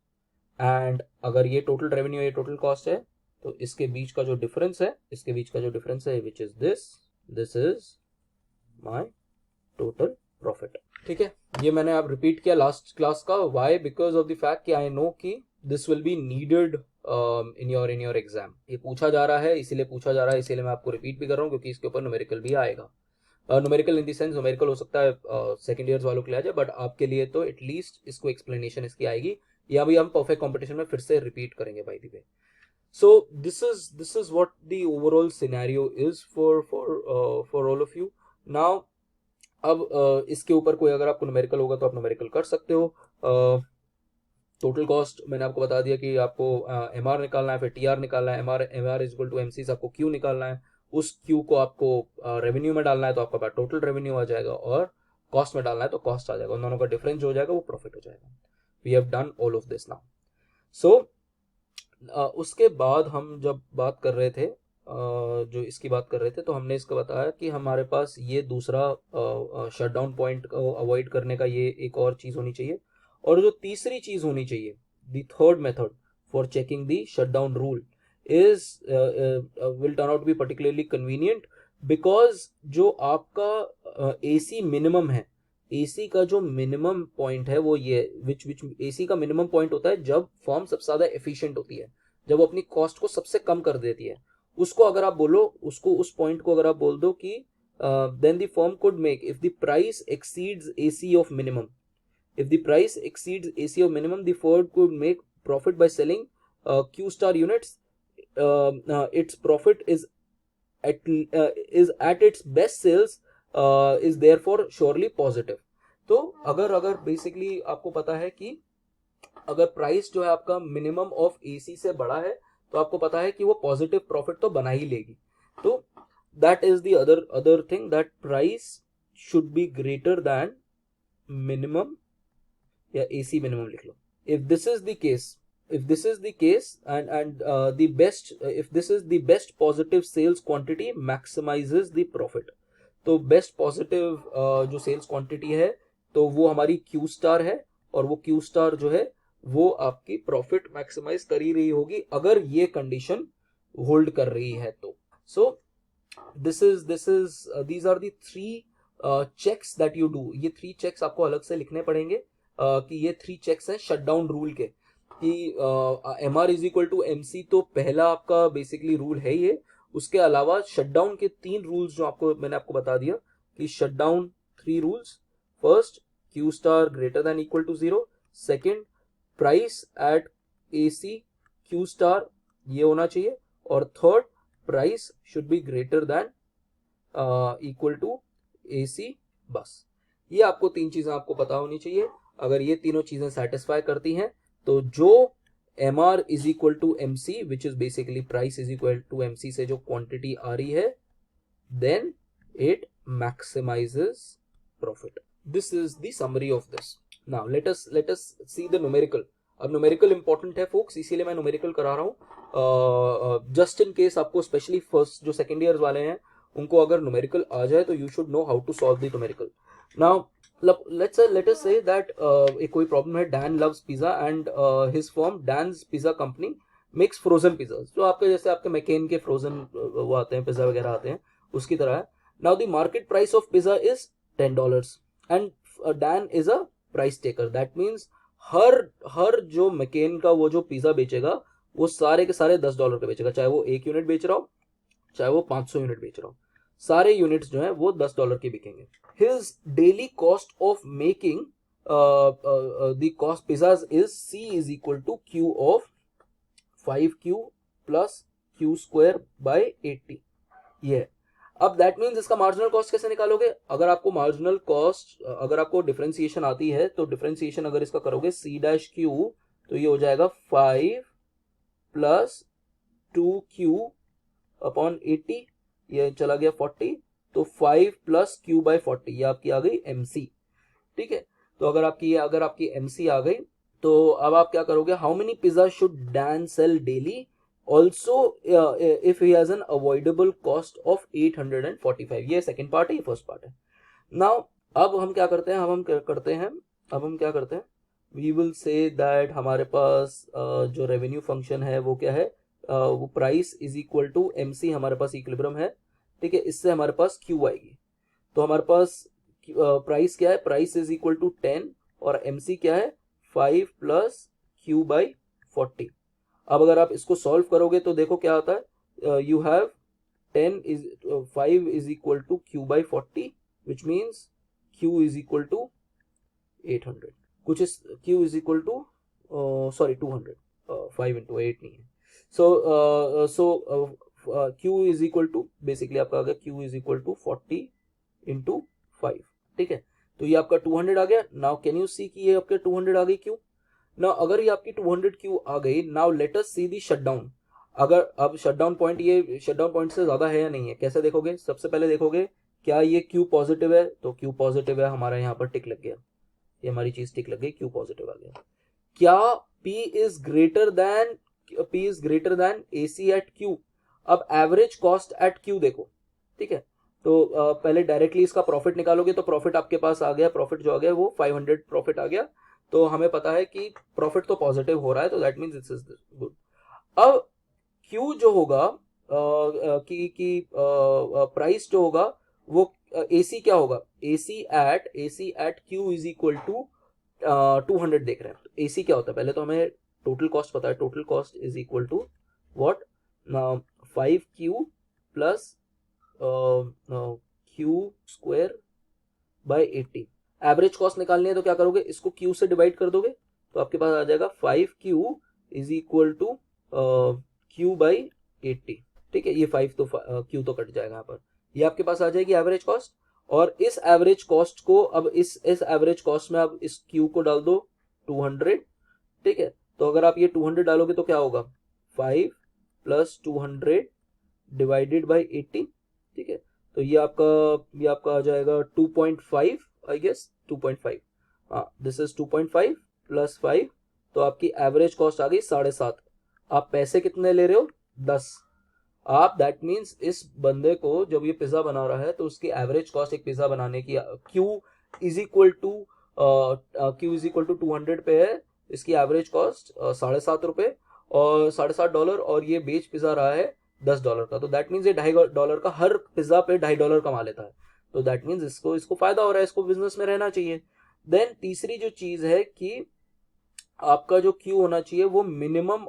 And अगर ये टोटल रेवेन्यू, ये टोटल कॉस्ट है, तो इसके बीच का जो डिफरेंस है, which is this is my total profit. ठीक है, ये मैंने आप रिपीट किया लास्ट क्लास का। Why? Because of the fact कि आई नो कि this will be needed in your exam. ये पूछा जा रहा है, इसीलिए मैं आपको रिपीट भी कर रहा हूँ, क्योंकि इसके ऊपर न्यूमेरिकल भी आएगा। Numerical in the sense, numerical हो सकता है सेकंड ईयर्स वालों के लिए आ जाए, बट आपके लिए तो एटलीस्ट इसको एक्सप्लेनेशन इसकी आएगी, या भी हम परफेक्ट कंपटीशन में फिर से रिपीट करेंगे by the way. So this is what the overall scenario is for all of you. Now अब इसके ऊपर कोई अगर आपको न्यूमेरिकल होगा तो आप न्यूमेरिकल कर सकते हो। टोटल कॉस्ट मैंने आपको बता दिया कि आपको एमआर निकालना है, फिर टीआर निकालना है, MR is equal to MC से आपको क्यू निकालना है, उस क्यू को आपको रेवेन्यू में डालना है तो आपका पास टोटल रेवेन्यू आ जाएगा, और कॉस्ट में डालना है तो कॉस्ट आ जाएगा, उन दोनों का डिफरेंस जो हो जाएगा वो प्रॉफिट हो जाएगा। We have done all of this now. So उसके बाद हम जब बात कर रहे थे, जो इसकी बात कर रहे थे, तो हमने इसका बताया कि हमारे पास ये दूसरा शटडाउन पॉइंट को अवॉइड करने का ये एक और चीज़ होनी चाहिए, और जो तीसरी चीज़ होनी चाहिए, the third method for checking the shutdown rule is will turn out be particularly convenient, because जो आपका एसी मिनिमम है, एसी का जो मिनिमम पॉइंट है वो ये, विच एसी का मिनिमम पॉइंट होता है जब फर्म सबसे ज्यादा एफिशिएंट होती है, जब वो अपनी कॉस्ट को सबसे कम कर देती है, उसको अगर आप बोलो, उसको उस पॉइंट को अगर आप बोल दो कि then the firm could make if the price exceeds AC of minimum, if the price exceeds AC of minimum, the firm could make profit by selling Q star units. Its profit is at its best sales, is therefore surely positive. तो अगर बेसिकली आपको पता है कि अगर प्राइस जो है आपका मिनिमम ऑफ एसी से बड़ा है तो आपको पता है कि वो पॉजिटिव प्रॉफिट तो बना ही लेगी। तो that is the other thing, that price should be greater than minimum, या AC minimum लिख लो। if this is the case and the best, if this is the best positive sales quantity maximizes the profit, तो बेस्ट पॉजिटिव जो सेल्स क्वांटिटी है तो वो हमारी क्यू स्टार है, और वो क्यू स्टार जो है वो आपकी प्रॉफिट मैक्सिमाइज कर ही रही होगी अगर ये कंडीशन होल्ड कर रही है तो। सो these are the three checks that you do। ये 3 चेक्स आपको अलग से लिखने पड़ेंगे कि ये 3 चेक्स हैं शटडाउन रूल के, कि MR is equal to MC तो पहला आपका बेसिकली रूल है ये। उसके अलावा शटडाउन के 3 रूल्स जो मैंने आपको बता दिया कि shutdown 3 rules, first Q star greater than equal to 0, second price at AC Q star ये होना चाहिए, और third price should be greater than equal to AC बस। ये आपको 3 चीजें आपको पता होनी चाहिए। अगर ये तीनों चीजें सेटिस्फाई करती हैं तो जो M R is equal to M C, which is basically price is equal to M C से जो क्वांटिटी आ रही है, then it maximises profit. This is the summary of this. Now let us see the numerical. अब न्यूमेरिकल इंपॉर्टेंट है फोक्स, इसीलिए मैं न्यूमेरिकल करा रहा हूँ, जस्ट इन केस आपको स्पेशली फर्स्ट जो सेकेंड ईयर वाले हैं उनको अगर न्यूमेरिकल आ जाए तो you should know how to solve the numerical. Now let us say that एक कोई प्रॉब्लम है, Dan loves pizza and his firm Dan's pizza company makes frozen pizzas, जो आपके जैसे आपके मैकेन के फ्रोजन वो आते हैं पिज्जा वगैरह आते हैं उसकी तरह है। Now the market price of pizza is $10 and Dan is a price taker, that means हर जो मैकेन का वो जो पिज्जा बेचेगा वो सारे के सारे $10 के बेचेगा, चाहे वो 1 यूनिट बेच रहा हो चाहे वो 500 यूनिट बेच रहा हो, सारे यूनिट्स जो है वो $10 के बिकेंगे। His daily cost of making the cost pizzas is C is equal to Q of 5Q plus Q square by 80। ये अब दैट मीन्स इसका मार्जिनल कॉस्ट कैसे निकालोगे? अगर आपको मार्जिनल कॉस्ट, अगर आपको डिफरेंशिएशन आती है तो डिफरेंशिएशन अगर इसका करोगे C डैश Q तो ये हो जाएगा 5 प्लस 2Q अपॉन 80, ये चला गया 40, तो 5 प्लस क्यू बाई 40 ये आपकी आ गई MC। ठीक है, तो अगर आपकी MC आ गई तो अब आप क्या करोगे, how many pizza should Dan sell daily also if he has an avoidable cost of 845। ये सेकेंड पार्ट है, ये फर्स्ट पार्ट है। नाउ अब हम क्या करते हैं, वी विल से दैट हमारे पास जो रेवेन्यू फंक्शन है वो क्या है, वो price is equal to MC हमारे पास इक्विलिब्रियम है। ठीक है, इससे हमारे पास Q आएगी, तो हमारे पास प्राइस क्या है, प्राइस इज इक्वल टू 10 और MC क्या है 5 प्लस Q बाई 40। अब अगर आप इसको सॉल्व करोगे तो देखो क्या आता है, you have 5 is equal to Q by 40 which means Q is equal to 800, कुछ इस Q is equal to 200, 5 into 8 नहीं है। Q is equal to basically आपका आ गया Q is equal to 40 into 5। ठीक है, तो ये आपका 200 आ गया। नाउ कैन यू सी कि ये आपके 200 आ गई क्यों? ना अगर ये आपकी 200 क्यू आ गई, नाउ लेट अस सी दी शटडाउन। अगर अब शटडाउन पॉइंट, ये शटडाउन पॉइंट से ज्यादा है या नहीं है, कैसे देखोगे? सबसे पहले देखोगे क्या ये क्यू पॉजिटिव है, तो क्यू पॉजिटिव है, हमारा यहाँ पर टिक लग गया, ये हमारी चीज टिक लग गई, क्यू पॉजिटिव आ गया। क्या P is greater than A C at Q? अब एवरेज कॉस्ट एट क्यू देखो, ठीक है। तो पहले डायरेक्टली इसका प्रॉफिट निकालोगे तो प्रॉफिट आपके पास आ गया, प्रॉफिट जो आ गया वो 500 प्रॉफिट आ गया। तो हमें पता है कि प्रॉफिट तो पॉजिटिव हो रहा है, तो that means this is good. अब क्यू जो होगा कि प्राइस जो होगा वो एसी क्या होगा, AC at Q is equal to 200 देख रहे हैं। तो एसी क्या होता है, पहले तो हमें टोटल कॉस्ट पता है, total cost is equal to what, 5Q plus Q square by 80। Average cost निकालनी है तो क्या करोगे, इसको क्यू से डिवाइड कर दोगे, तो आपके पास आ जाएगा 5Q is equal to Q by 80, ठीक है। ये 5 तो क्यू तो कट जाएगा यहाँ पर, ये आपके पास आ जाएगी एवरेज कॉस्ट। और इस एवरेज कॉस्ट को अब इस एवरेज कॉस्ट में अब इस क्यू को डाल दो 200, ठीक है। तो अगर आप ये 200 डालोगे तो क्या होगा, 5 प्लस 200 डिवाइडेड बाई 80, ठीक है। तो ये आपका आ जाएगा 2.5, आई गेस 2.5, हाँ दिस इज 2.5 प्लस 5, तो आपकी एवरेज कॉस्ट आ गई 7.5। आप पैसे कितने ले रहे हो, 10। आप दैट मीन्स इस बंदे को जब ये पिज्जा बना रहा है तो उसकी एवरेज कॉस्ट एक पिज्जा बनाने की क्यू इज इक्वल टू 200 पे है, इसकी एवरेज कॉस्ट 7.5 रुपए और $7.5, और ये बेच पिज्जा रहा है $10 का, तो दैट मीन्स ये $2.5 का हर पिज्जा पे $2.5 कमा लेता है। तो दैट मीन्स इसको फायदा हो रहा है, इसको बिजनेस में रहना चाहिए। देन तीसरी जो चीज है कि आपका जो क्यू होना चाहिए वो मिनिमम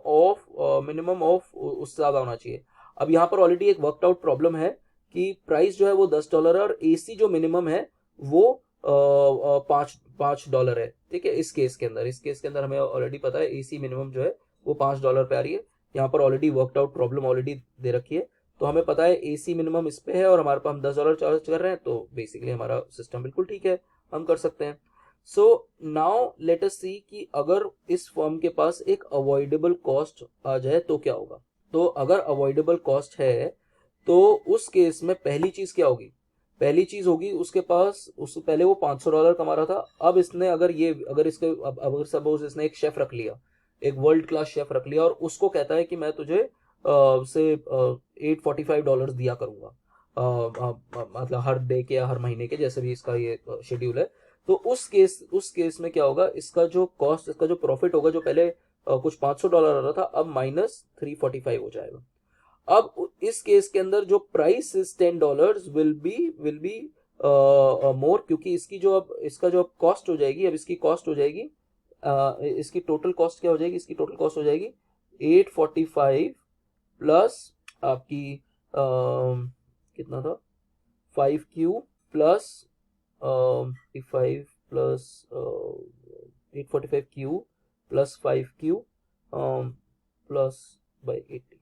ऑफ उससे ज्यादा होना चाहिए। अब यहाँ पर ऑलरेडी एक वर्कड आउट प्रॉब्लम है कि प्राइस जो है वो $10 है और एसी जो मिनिमम है वो $5 है, ठीक है। इस केस के अंदर हमें ऑलरेडी पता है एसी मिनिमम जो है वो $5 पे आ रही है। यहाँ पर already worked out problem already दे रखी है, तो हमें पता है एसी मिनिमम इस पे है और हमारे पास हम $10 चार्ज कर रहे हैं, तो बेसिकली हमारा सिस्टम बिल्कुल ठीक है, हम कर सकते हैं। सो नाउ लेट अस सी कि अगर इस फर्म के पास एक अवॉइडेबल कॉस्ट आ जाए तो क्या होगा। तो अगर अवॉइडेबल कॉस्ट है तो उस केस में पहली चीज क्या होगी, पहली चीज होगी उसके पास, उससे पहले वो $500 कमा रहा था, अब इसने अगर इसके अगर सपोज इसने एक शेफ रख लिया, एक वर्ल्ड क्लास शेफ रख लिया और उसको कहता है कि मैं तुझे से $845 दिया करूंगा, मतलब हर डे के या हर महीने के, जैसे भी इसका ये शेड्यूल है। तो उस केस में क्या होगा, इसका जो प्रॉफिट होगा, जो पहले कुछ $500 आ रहा था, अब -345 हो जाएगा। अब इस केस के अंदर जो price is $10 will be more, क्योंकि इसका जो कॉस्ट हो जाएगी, अब इसकी कॉस्ट हो जाएगी, इसकी टोटल कॉस्ट क्या हो जाएगी, इसकी टोटल कॉस्ट हो जाएगी 845 प्लस आपकी कितना था, 5Q plus 5 plus 845Q plus 5Q plus by 80,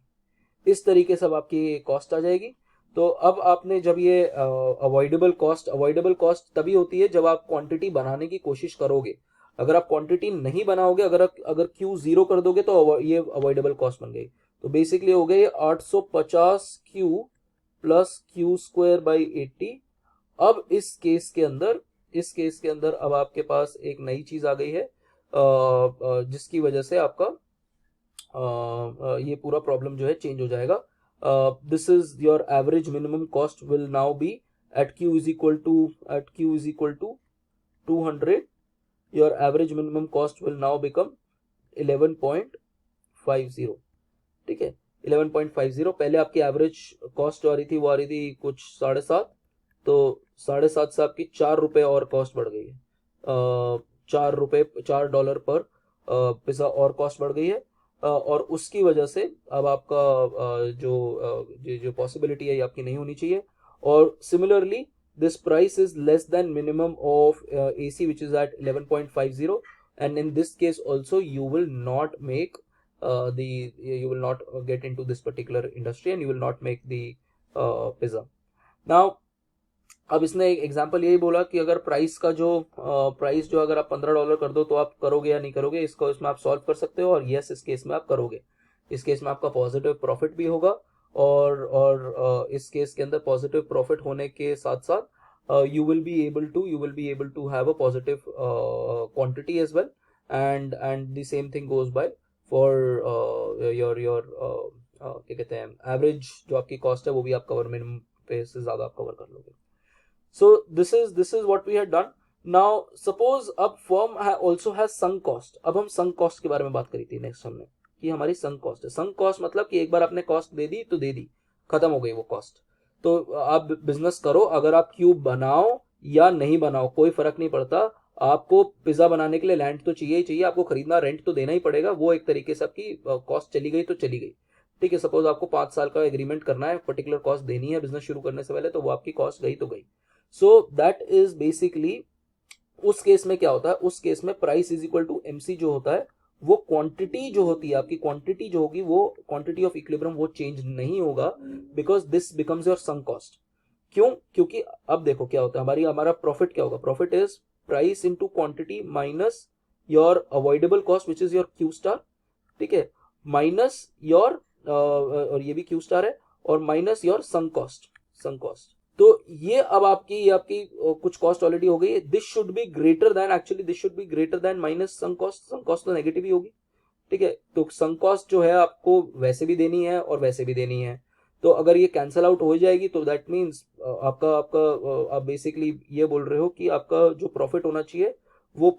इस तरीके से अब आपकी कॉस्ट आ जाएगी। तो अब आपने जब ये अवॉइडेबल कॉस्ट तभी होती है जब आप क्वांटिटी बनाने की कोशिश करोगे। अगर आप क्वांटिटी नहीं बनाओगे, अगर क्यू 0 कर दोगे तो ये अवॉइडेबल कॉस्ट बन गई। तो बेसिकली हो गए 850Q plus Q square by 80। अब इस केस के अंदर अब आपके पास एक नई चीज आ गई है, जिसकी वजह से आपका ये पूरा प्रॉब्लम जो है चेंज हो जाएगा। This is your average minimum cost will now be at Q is equal to 200, your average minimum cost will now become 11.50, ठीक है। 11.50, पहले आपकी एवरेज कॉस्ट जो आ रही थी वो आ रही थी कुछ 7.5, तो 7.5 से आपकी $4 और कॉस्ट बढ़ गई है, $4 पर पिज्जा और कॉस्ट बढ़ गई है। और उसकी वजह से अब आपका जो पॉसिबिलिटी है ये आपकी नहीं होनी चाहिए। और similarly this price is less than minimum of AC which is at 11.50, and in this case also you will not make you will not get into this particular industry and you will not make the pizza. Now अब इसने एक एग्जांपल यही बोला कि अगर प्राइस का जो प्राइस जो अगर आप $15 कर दो तो आप करोगे या नहीं करोगे, इसको इसमें आप सॉल्व कर सकते हो, और यस इस केस में आप करोगे। इस केस में आपका पॉजिटिव प्रॉफिट भी होगा, और इस केस के अंदर पॉजिटिव प्रॉफिट होने के साथ साथ you will be able to have a positive quantity as well, and the same thing goes by for your क्या कहते हैं, एवरेज जो आपकी कॉस्ट है वो भी आप कवर, मिनिमम पे से ज्यादा आप कवर कर लोगे। So this is what we had done. Now suppose अब firm also has sunk cost। अब हम sunk cost के बारे में बात करी थी नेक्स्ट हमने, कि हमारी sunk cost है। sunk cost मतलब कि एक बार आपने कॉस्ट दे दी तो दे दी, खत्म हो गई वो कॉस्ट। तो आप बिजनेस करो, अगर आप क्यूब बनाओ या नहीं बनाओ कोई फर्क नहीं पड़ता, आपको पिज्जा बनाने के लिए लैंड तो चाहिए ही चाहिए, आपको खरीदना, रेंट तो देना ही पड़ेगा, वो एक तरीके से आपकी कॉस्ट चली गई तो चली गई। ठीक है, सपोज आपको 5 साल का एग्रीमेंट करना है, पर्टिकुलर कॉस्ट देनी है बिजनेस शुरू करने से पहले, तो वो आपकी कॉस्ट गई तो गई। सो दैट इज बेसिकली, उस केस में क्या होता है, उस केस में price is equal to MC जो होता है, वो क्वांटिटी जो होती है आपकी, क्वांटिटी जो होगी वो क्वांटिटी ऑफ इक्विलिब्रियम वो चेंज नहीं होगा, because this becomes your sunk cost. क्यों? क्योंकि अब देखो क्या होता है, हमारा प्रॉफिट क्या होगा, profit is price into quantity minus your avoidable cost which is your Q star, ठीक है, माइनस योर और ये भी क्यू स्टार है, और माइनस योर सम कॉस्ट। तो ये अब आपकी कुछ कॉस्ट ऑलरेडी हो गई है। This should be greater then, actually this should be greater then minus sum cost तो नेगेटिव ही होगी, ठीक है। तो सम कॉस्ट जो है आपको वैसे भी देनी है और वैसे भी देनी है, तो अगर ये कैंसिल आउट हो जाएगी तो दैट मीन्स आप बेसिकली ये बोल रहे हो कि आपका जो प्रॉफिट होना चाहिए वो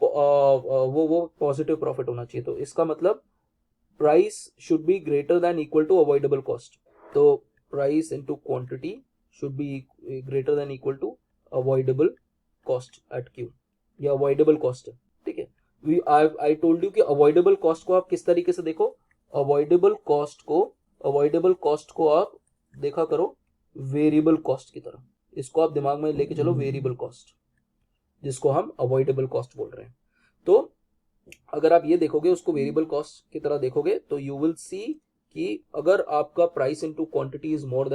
पॉजिटिव प्रॉफिट होना चाहिए। तो इसका मतलब price should be greater than equal to avoidable cost. तो price into quantity should be greater than equal to avoidable cost at Q, या avoidable cost है, ठीक है। I told you कि avoidable cost को आप किस तरीके से देखो, avoidable cost को आप देखा करो वेरिएबल कॉस्ट की तरह, इसको आप दिमाग में लेके चलो, वेरिएबल कॉस्ट जिसको हम avoidable cost बोल रहे हैं। तो अगर आप ये देखोगे, उसको वेरिएबल कॉस्ट की तरह देखोगे, तो यू विल सी कि अगर आपका price into quantity is more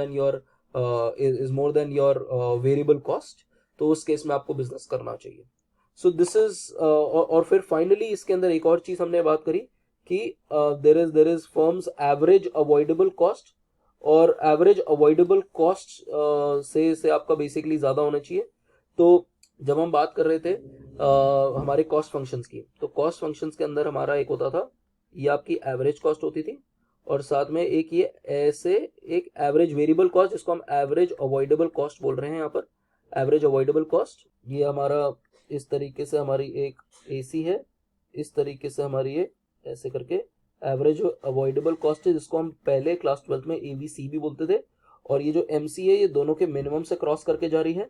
than your variable cost, तो उस केस में आपको बिजनेस करना चाहिए। सो दिस इज, और फिर फाइनली इसके अंदर एक और चीज हमने बात करी कि there is firm's average avoidable cost, और एवरेज अवॉइडेबल कॉस्ट से आपका बेसिकली ज्यादा होना चाहिए। तो जब हम बात कर रहे थे हमारे कॉस्ट फंक्शंस की, तो कॉस्ट फंक्शंस के अंदर हमारा एक होता था, ये आपकी एवरेज कॉस्ट होती थी, और साथ में एक ये ऐसे एक एवरेज वेरिएबल कॉस्ट, जिसको हम एवरेज अवॉइडेबल कॉस्ट बोल रहे हैं यहाँ पर, एवरेज अवॉइडेबल कॉस्ट। ये हमारा इस तरीके से हमारी एक एसी है, इस तरीके से हमारी ये ऐसे करके एवरेज अवॉइडेबल कॉस्ट है, जिसको हम पहले क्लास 12 में एबीसी भी बोलते थे। और ये जो एमसी है, ये दोनों के मिनिमम से क्रॉस करके जा रही है,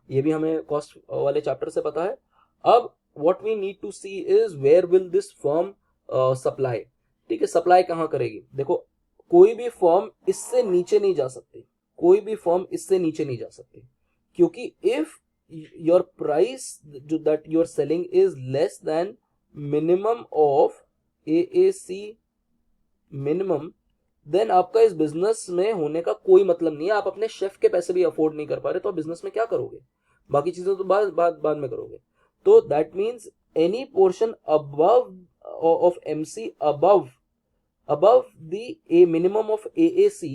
ये भी हमें कॉस्ट वाले चैप्टर से पता है। अब what we need to see is where will this firm supply, ठीक है, सप्लाई कहां करेगी। देखो कोई भी फर्म इससे नीचे नहीं जा सकती, कोई भी फर्म इससे नीचे नहीं जा सकती, क्योंकि इफ योर प्राइस जो that you are selling is less than minimum of AAC minimum, then आपका इस बिजनेस में होने का कोई मतलब नहीं है। आप अपने शेफ के पैसे भी अफोर्ड नहीं कर पा रहे, तो आप बिजनेस में क्या करोगे, बाकी चीजें तो बाद में करोगे। तो that means any portion above of MC above the minimum of AAC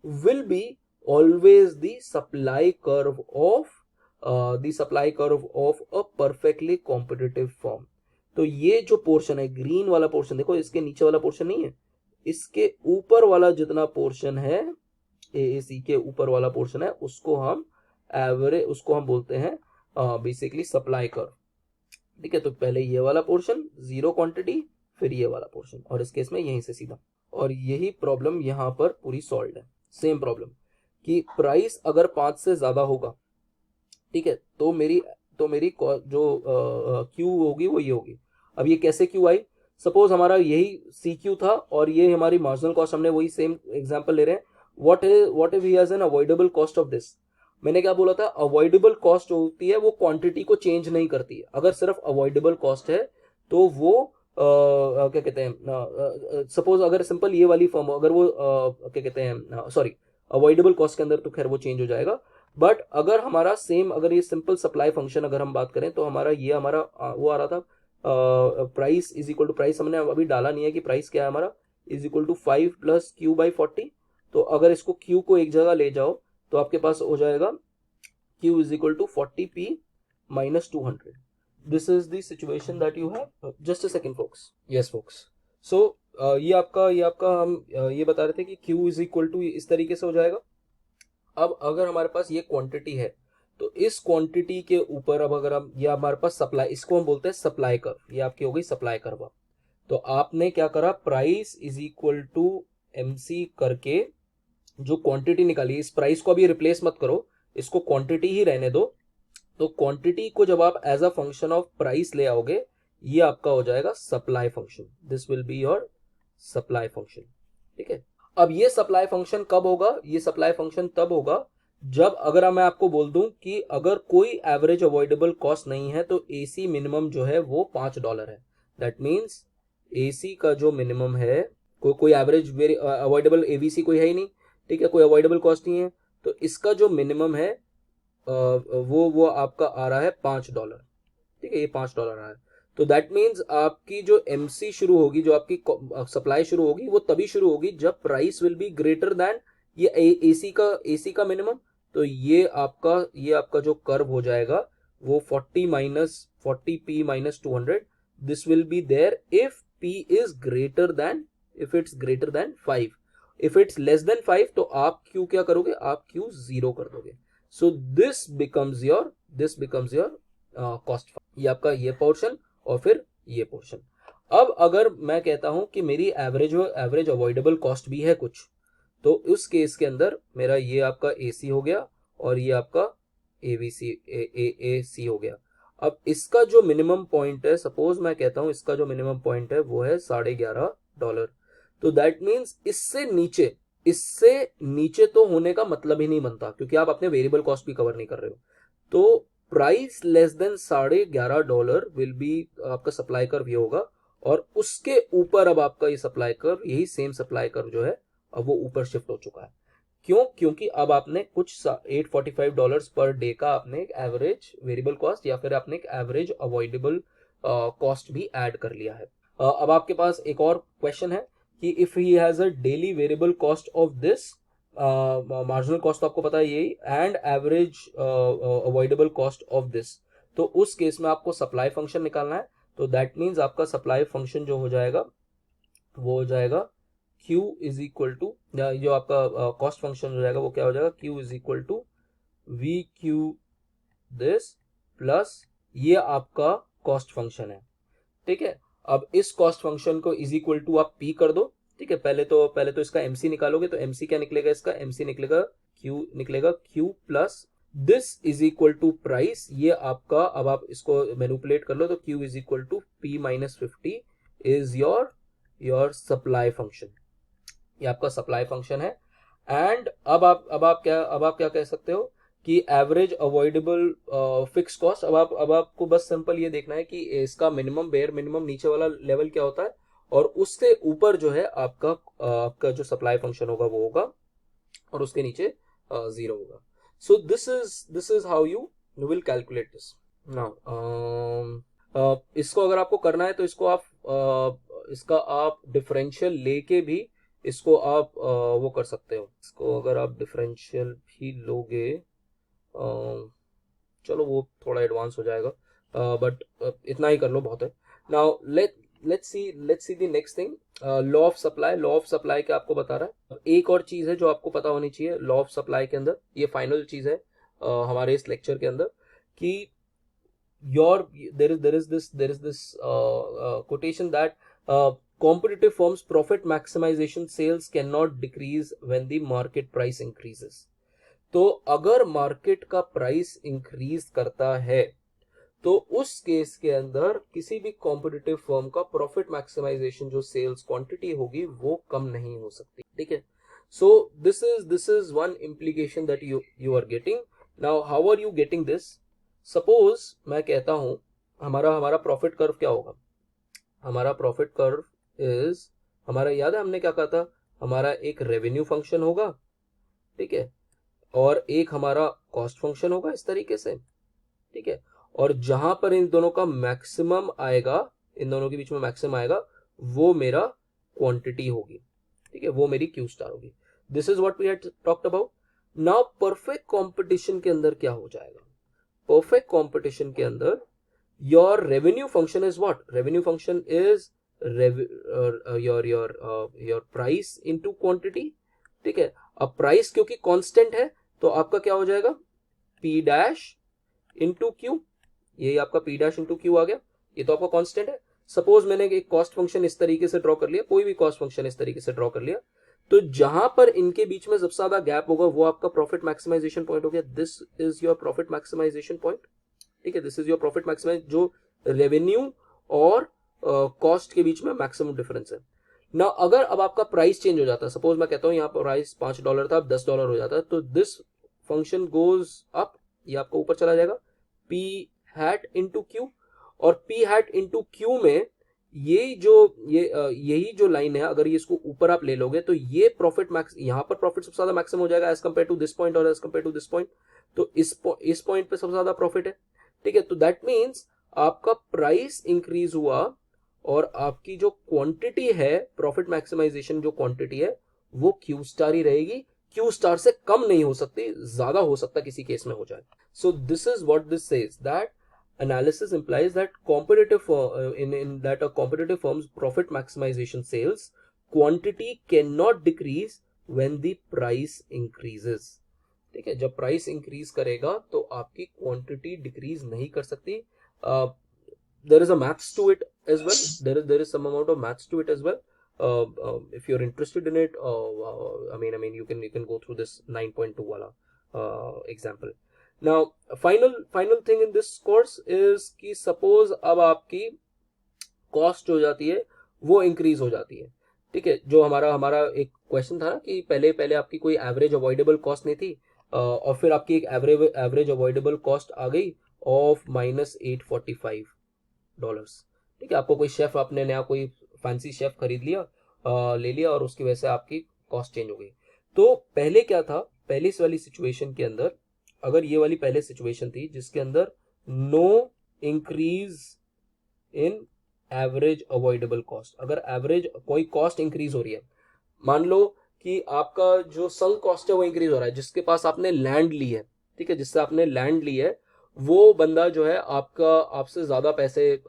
will be always the supply curve of a perfectly competitive firm। तो ये जो पोर्शन है, ग्रीन वाला पोर्शन, देखो इसके नीचे वाला पोर्शन नहीं है, इसके ऊपर वाला जितना पोर्शन है, AAC के ऊपर वाला पोर्शन है, उसको हम बोलते हैं बेसिकली सप्लाई कर्व, ठीक है। तो पहले ये वाला पोर्शन जीरो क्वांटिटी, फिर ये वाला पोर्शन, और इस केस में यहीं से सीधा, और यही प्रॉब्लम यहां पर पूरी सॉल्व है। सेम प्रॉब्लम कि प्राइस अगर 5 से ज्यादा होगा, ठीक है, तो मेरी जो क्यू होगी वो ये होगी। अब ये कैसे क्यू आई, सपोज हमारा यही सी क्यू था और ये हमारी मार्जिनल कॉस्ट, हमने वही सेम एग्जांपल ले रहे हैं। What if he has an avoidable cost of this. मैंने क्या बोला था, अवॉइडेबल कॉस्ट होती है वो क्वांटिटी को चेंज नहीं करती है। अगर सिर्फ अवॉइडेबल कॉस्ट है तो वो क्या कहते हैं, सपोज अगर सिंपल ये वाली फर्म, अगर वो क्या कहते हैं, सॉरी, अवॉइडेबल कॉस्ट के अंदर तो खैर वो चेंज हो जाएगा, बट अगर हमारा सेम, अगर ये सिंपल सप्लाई फंक्शन अगर हम बात करें तो हमारा ये हमारा वो आ रहा था, price is equal to, price हमने अभी डाला नहीं है कि प्राइस क्या है हमारा, is equal to 5 plus Q by 40। तो अगर इसको क्यू को एक जगह ले जाओ तो आपके पास हो जाएगा Q is equal to 40p minus 200. This is the situation that you have. Just a second folks. Yes folks. So ये आपका हम ये बता रहे थे कि Q इज इक्वल टू इस तरीके से हो जाएगा। अब अगर हमारे पास ये क्वांटिटी है तो इस क्वांटिटी के ऊपर अब अगर हम, ये हमारे पास सप्लाई, इसको हम बोलते हैं सप्लाई कर्व, ये आपकी हो गई सप्लाई कर्व। तो आपने क्या करा, price is equal to MC करके जो क्वांटिटी निकाली, इस प्राइस को अभी रिप्लेस मत करो, इसको क्वांटिटी ही रहने दो। तो क्वांटिटी को जब आप as a function of price ले आओगे, ये आपका हो जाएगा supply function. This will be your supply function. ठीक है, अब ये सप्लाई फंक्शन कब होगा, ये सप्लाई फंक्शन तब होगा जब अगर मैं आपको बोल दूं कि अगर कोई एवरेज अवॉइडेबल कॉस्ट नहीं है तो AC मिनिमम जो है वो $5 है। दैट मीन्स AC का जो मिनिमम है, कोई एवरेज अवॉइडेबल ABC कोई है ही नहीं, ठीक है, कोई अवॉइडेबल कॉस्ट नहीं है, तो इसका जो मिनिमम है वो आपका आ रहा है $5। ठीक है, ये $5 आ रहा है। तो दैट मीन्स आपकी जो MC शुरू होगी, जो आपकी सप्लाई शुरू होगी, वो तभी शुरू होगी जब price will be greater then ये AC का मिनिमम। तो ये आपका जो कर्व हो जाएगा वो 40p minus 200, this will be there if P is greater than, if it's greater than 5, if it's less than 5 तो आप Q क्या करोगे, आप Q 0 कर दोगे। So this becomes your cost. ये आपका ये पोर्शन और फिर ये पोर्शन। अब अगर मैं कहता हूं कि मेरी एवरेज अवॉइडेबल कॉस्ट भी है कुछ, तो उस केस के अंदर मेरा ये आपका AC हो गया और ये आपका AC हो गया। अब इसका जो मिनिमम पॉइंट है, सपोज मैं कहता हूं इसका जो मिनिमम पॉइंट है वो है $11.5। तो दैट मीन्स इससे नीचे तो होने का मतलब ही नहीं बनता, क्योंकि आप अपने वेरिएबल कॉस्ट भी कवर नहीं कर रहे हो। तो price less than $11.5 will be आपका सप्लाई कर्व ये होगा, और उसके ऊपर अब आपका ये सप्लाई कर्व, यही सेम सप्लाई कर्व जो है अब वो ऊपर शिफ्ट हो चुका है। क्यों? क्योंकि अब आपने कुछ $845 पर डे का आपने एक एवरेज वेरिएबल कॉस्ट या फिर आपने एक एवरेज अवॉइडेबल कॉस्ट भी ऐड कर लिया है। अब आपके पास एक और क्वेश्चन है कि if he has a daily variable cost of this, marginal cost तो आपको पता है यही, and average avoidable cost of this, तो उस केस में आपको सप्लाई फंक्शन निकालना है। तो दैट मीन्स आपका सप्लाई फंक्शन जो हो जाएगा वो हो जाएगा Q इज इक्वल टू, जो आपका कॉस्ट फंक्शन हो जाएगा वो क्या हो जाएगा, Q is equal to VQ this plus ये आपका कॉस्ट फंक्शन है। ठीक है, अब इस कॉस्ट फंक्शन को इज इक्वल टू आप P कर दो। ठीक है, पहले तो इसका MC निकालोगे, तो MC क्या निकलेगा, इसका MC निकलेगा Q plus this is equal to price, ये आपका, अब आप इसको मैनिपुलेट कर लो तो Q is equal to P minus 50 is your supply function. ये आपका सप्लाई फंक्शन है। एंड अब आप क्या कह सकते हो कि एवरेज अवॉइडेबल फिक्स कॉस्ट, अब आपको बस सिंपल ये देखना है कि इसका मिनिमम, बेयर मिनिमम नीचे वाला लेवल क्या होता है, और उससे ऊपर जो है आपका जो सप्लाई फंक्शन होगा वो होगा, और उसके नीचे 0 होगा। सो this is how you will calculate this. Now इसको अगर आपको करना है तो इसका आप डिफरेंशियल लेके भी इसको आप वो कर सकते हो। इसको अगर आप डिफरेंशियल भी लोगे, चलो वो थोड़ा एडवांस हो जाएगा, बट इतना ही कर लो, बहुत है। Now let's see the next thing, law of supply क्या आपको बता रहा है। एक और चीज है जो आपको पता होनी चाहिए लॉ ऑफ सप्लाई के अंदर, ये फाइनल चीज है हमारे इस लेक्चर के अंदर, कि there is this quotation that competitive firms profit maximization sales cannot decrease when the market price increases। तो अगर मार्केट का प्राइस इंक्रीज करता है तो उस केस के अंदर किसी भी कॉम्पिटिटिव फर्म का प्रॉफिट मैक्सिमाइजेशन जो सेल्स क्वांटिटी होगी वो कम नहीं हो सकती। ठीक है, so this is one implication that you are getting. Now how are you getting this? Suppose मैं कहता हूं हमारा प्रॉफिट कर्व क्या होगा, हमारा प्रॉफिट कर्व इज, हमारा याद है हमने क्या कहा था, हमारा एक रेवेन्यू फंक्शन होगा, ठीक है, और एक हमारा कॉस्ट फंक्शन होगा इस तरीके से, ठीक है। और जहां पर इन दोनों का मैक्सिमम आएगा, इन दोनों के बीच में मैक्सिमम आएगा, वो मेरा क्वांटिटी होगी, ठीक है, वो मेरी क्यू स्टार होगी। This is what we had talked about. Now perfect competition के अंदर क्या हो जाएगा? परफेक्ट कंपटीशन के अंदर your revenue function is what? Revenue function is your price into quantity, ठीक है। अब प्राइस क्योंकि कांस्टेंट है तो आपका क्या हो जाएगा? पी डैश इंटू क्यू, यही आपका पी डैश इंटू क्यू आ गया, ये तो आपका कांस्टेंट है। सपोज मैंने एक कॉस्ट फंक्शन इस तरीके से ड्रॉ कर लिया, कोई भी कॉस्ट फंक्शन इस तरीके से ड्रॉ कर लिया, तो जहां पर इनके बीच में सबसे ज्यादा गैप होगा वो आपका प्रॉफिट मैक्सिमाइजेशन पॉइंट हो गया। This is your profit maximization point, ठीक है। This is your profit maximize, जो रेवेन्यू और कॉस्ट के बीच में मैक्सिमम डिफरेंस है ना। अगर अब आपका प्राइस चेंज हो जाता है, सपोज मैं कहता हूं यहाँ पर प्राइस $5 था, अब $10 हो जाता है, तो दिस फंक्शन गोज अप, ये आपका ऊपर चला जाएगा, पी हैट इंटू क्यू। और पी हैट इंटू क्यू में ये जो यही जो लाइन है, अगर ये इसको ऊपर आप ले लोगे तो ये प्रॉफिट मैक्स, यहाँ पर प्रॉफिट सबसे ज्यादा मैक्सिमम हो जाएगा as compare to this point और as compare to this point, तो इस पॉइंट पे सबसे ज्यादा प्रॉफिट है, ठीक है। तो दैट मीन्स आपका प्राइस इंक्रीज हुआ और आपकी जो क्वांटिटी है, प्रॉफिट मैक्सिमाइजेशन जो क्वांटिटी है, वो क्यू स्टार ही रहेगी, क्यू स्टार से कम नहीं हो सकती, ज्यादा हो सकता किसी केस में हो जाए। So this is what this says, that analysis implies that in that a competitive firm's profit maximization sales quantity cannot decrease when the price increases, ठीक है। जब प्राइस इंक्रीज करेगा तो आपकी क्वांटिटी डिक्रीज नहीं कर सकती। there is a maths to it as well, there is some amount of maths to it as well. If you're interested in it, I mean you can go through this 9.2 wala example. Now final thing in this course is कि suppose अब आपकी कॉस्ट हो जाती है वो इंक्रीज हो जाती है, ठीक है। जो हमारा एक क्वेश्चन था ना कि पहले आपकी कोई एवरेज अवॉइडेबल कॉस्ट नहीं थी, और फिर आपकी एक एवरेज अवॉइडेबल कॉस्ट आ गई ऑफ -$845, ठीक है। आपको कोई शेफ, आपने नया कोई फैंसी शेफ खरीद लिया, ले लिया, और उसकी वजह से आपकी कॉस्ट चेंज हो गई। तो पहले क्या था, पहली वाली सिचुएशन के अंदर, अगर ये वाली पहले सिचुएशन थी जिसके अंदर no increase in average avoidable cost, अगर एवरेज कोई कॉस्ट इंक्रीज हो रही है, मान लो कि आपका जो संक कॉस्ट है वो इंक्रीज हो रहा है, जिसके पास आपने लैंड ली है, ठीक है, जिससे आपने लैंड ली है, वो बंदा जो है आपसे ज्यादा पैसे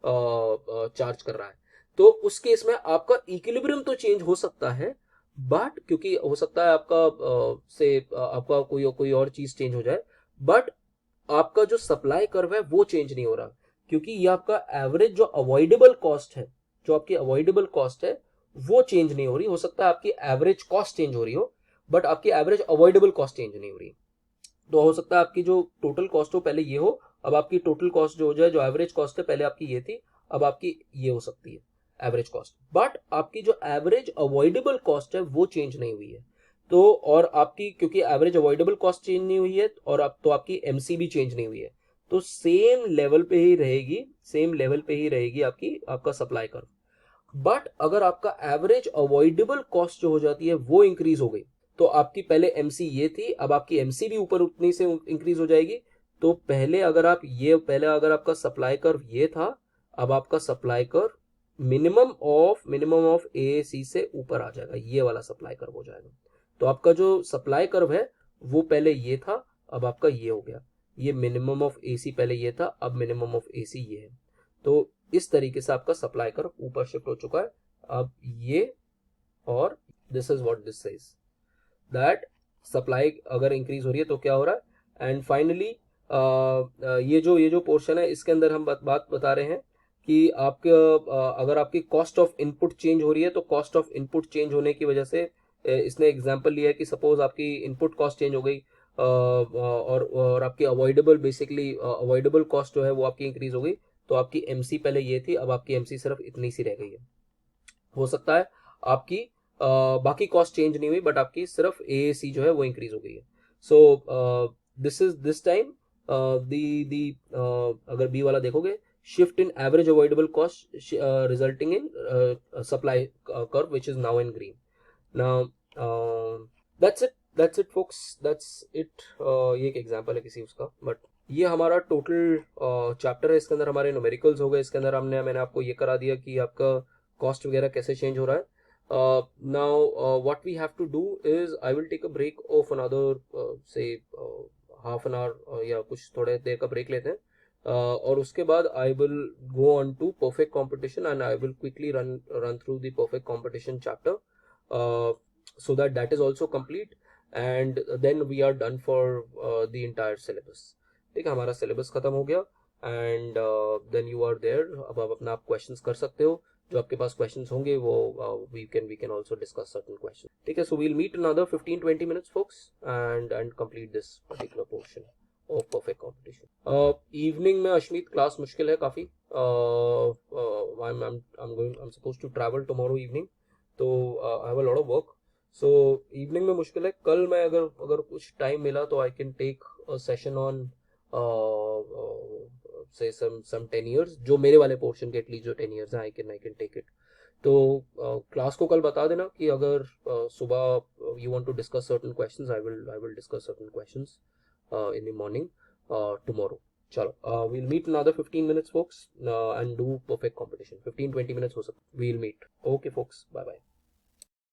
चार्ज कर रहा है, तो उस केस में आपका इक्विलिब्रियम तो चेंज हो सकता है, बट क्योंकि हो सकता है आपका कोई और चीज चेंज हो जाए, बट आपका जो सप्लाई कर्व है वो चेंज नहीं हो रहा, क्योंकि ये आपका एवरेज जो अवॉइडेबल कॉस्ट है, जो आपकी अवॉइडेबल कॉस्ट है वो चेंज नहीं हो रही। हो सकता है आपकी एवरेज कॉस्ट चेंज हो रही हो, बट आपकी एवरेज अवॉइडेबल कॉस्ट चेंज नहीं हो रही। तो हो सकता है आपकी जो टोटल कॉस्ट हो पहले ये हो, अब आपकी टोटल कॉस्ट जो हो जाए, जो एवरेज कॉस्ट है पहले आपकी ये थी, अब आपकी ये हो सकती है एवरेज कॉस्ट, बट आपकी जो एवरेज अवॉइडेबल कॉस्ट है वो चेंज नहीं हुई है। तो और आपकी क्योंकि एवरेज अवॉइडेबल कॉस्ट चेंज नहीं हुई है और अब तो आपकी एमसी भी चेंज नहीं हुई है, तो सेम लेवल पे ही रहेगी आपका सप्लाई कर्व। बट अगर आपका एवरेज अवॉइडेबल कॉस्ट जो हो जाती है वो इंक्रीज हो गई, तो आपकी पहले एमसी ये थी, अब आपकी एमसी भी ऊपर उतनी से इंक्रीज हो जाएगी। तो पहले अगर आपका सप्लाई कर्व ये था, अब आपका सप्लाई कर्व मिनिमम ऑफ ए सी से ऊपर आ जाएगा, ये वाला सप्लाई कर्व हो जाएगा। तो आपका जो सप्लाई कर्व है वो पहले ये था, अब आपका ये हो गया, ये मिनिमम ऑफ ए सी पहले ये था, अब मिनिमम ऑफ ए सी ये है। तो इस तरीके से आपका सप्लाई कर्व ऊपर शिफ्ट हो चुका है। अब ये, और this is what this says, that supply अगर इंक्रीज हो रही है तो क्या हो रहा है। एंड फाइनली ये जो पोर्शन है इसके अंदर हम बात बता रहे हैं कि अगर आपकी कॉस्ट ऑफ इनपुट चेंज हो रही है, तो कॉस्ट ऑफ इनपुट चेंज होने की वजह से इसने एग्जांपल लिया है कि सपोज आपकी इनपुट कॉस्ट चेंज हो गई, और आपकी अवॉइडेबल कॉस्ट जो है वो आपकी इंक्रीज हो गई, तो आपकी एमसी पहले ये थी, अब आपकी एमसी सिर्फ इतनी सी रह गई है। हो सकता है आपकी बाकी कॉस्ट चेंज नहीं हुई, बट आपकी सिर्फ एसी जो है वो इंक्रीज हो गई है। सो दिस टाइम दी अगर बी वाला देखोगे, shift in average avoidable cost resulting in supply curve which is now in green. Now that's it. That's it folks, that's it. ये एक एग्जांपल है किसी उसका, बट ये हमारा टोटल चैप्टर है. इसके अंदर हमारे न्यूमेरिकल्स हो गए. इसके अंदर मैंने आपको ये करा दिया कि आपका कॉस्ट वगैरह कैसे चेंज हो रहा है. Now what we have to do is I will take a break of another say half an hour या कुछ थोड़े देर का ब्रेक लेते हैं. और उसके बाद I will go on to perfect competition and I will quickly run through the perfect competition chapter, so that is also complete, and then we are done for the entire syllabus. ठीक है, हमारा सिलेबस खत्म हो गया. And then you are there. अब आप अपना आप क्वेश्चंस कर सकते हो. जो आपके पास क्वेश्चंस होंगे वो we can also discuss certain questions. ठीक है, so we'll meet another 15-20 minutes folks and complete this particular portion of perfect competition. Evening में अश्मीत क्लास मुश्किल है काफ़ी. I'm supposed to travel tomorrow evening, तो I have a lot of work. So evening में मुश्किल है. कल मैं अगर कुछ टाइम मिला तो I can take a session on say some 10 years, जो मेरे वाले पोर्शन के एटलीस्ट जो 10 years हैं, I can take it. तो क्लास को कल बता देना कि अगर सुबह you want to discuss certain questions, I will discuss certain questions in the morning tomorrow. चलो, we'll meet another 15 minutes folks and do perfect competition. 15-20 minutes हो सकता, we'll meet. Okay folks, bye bye.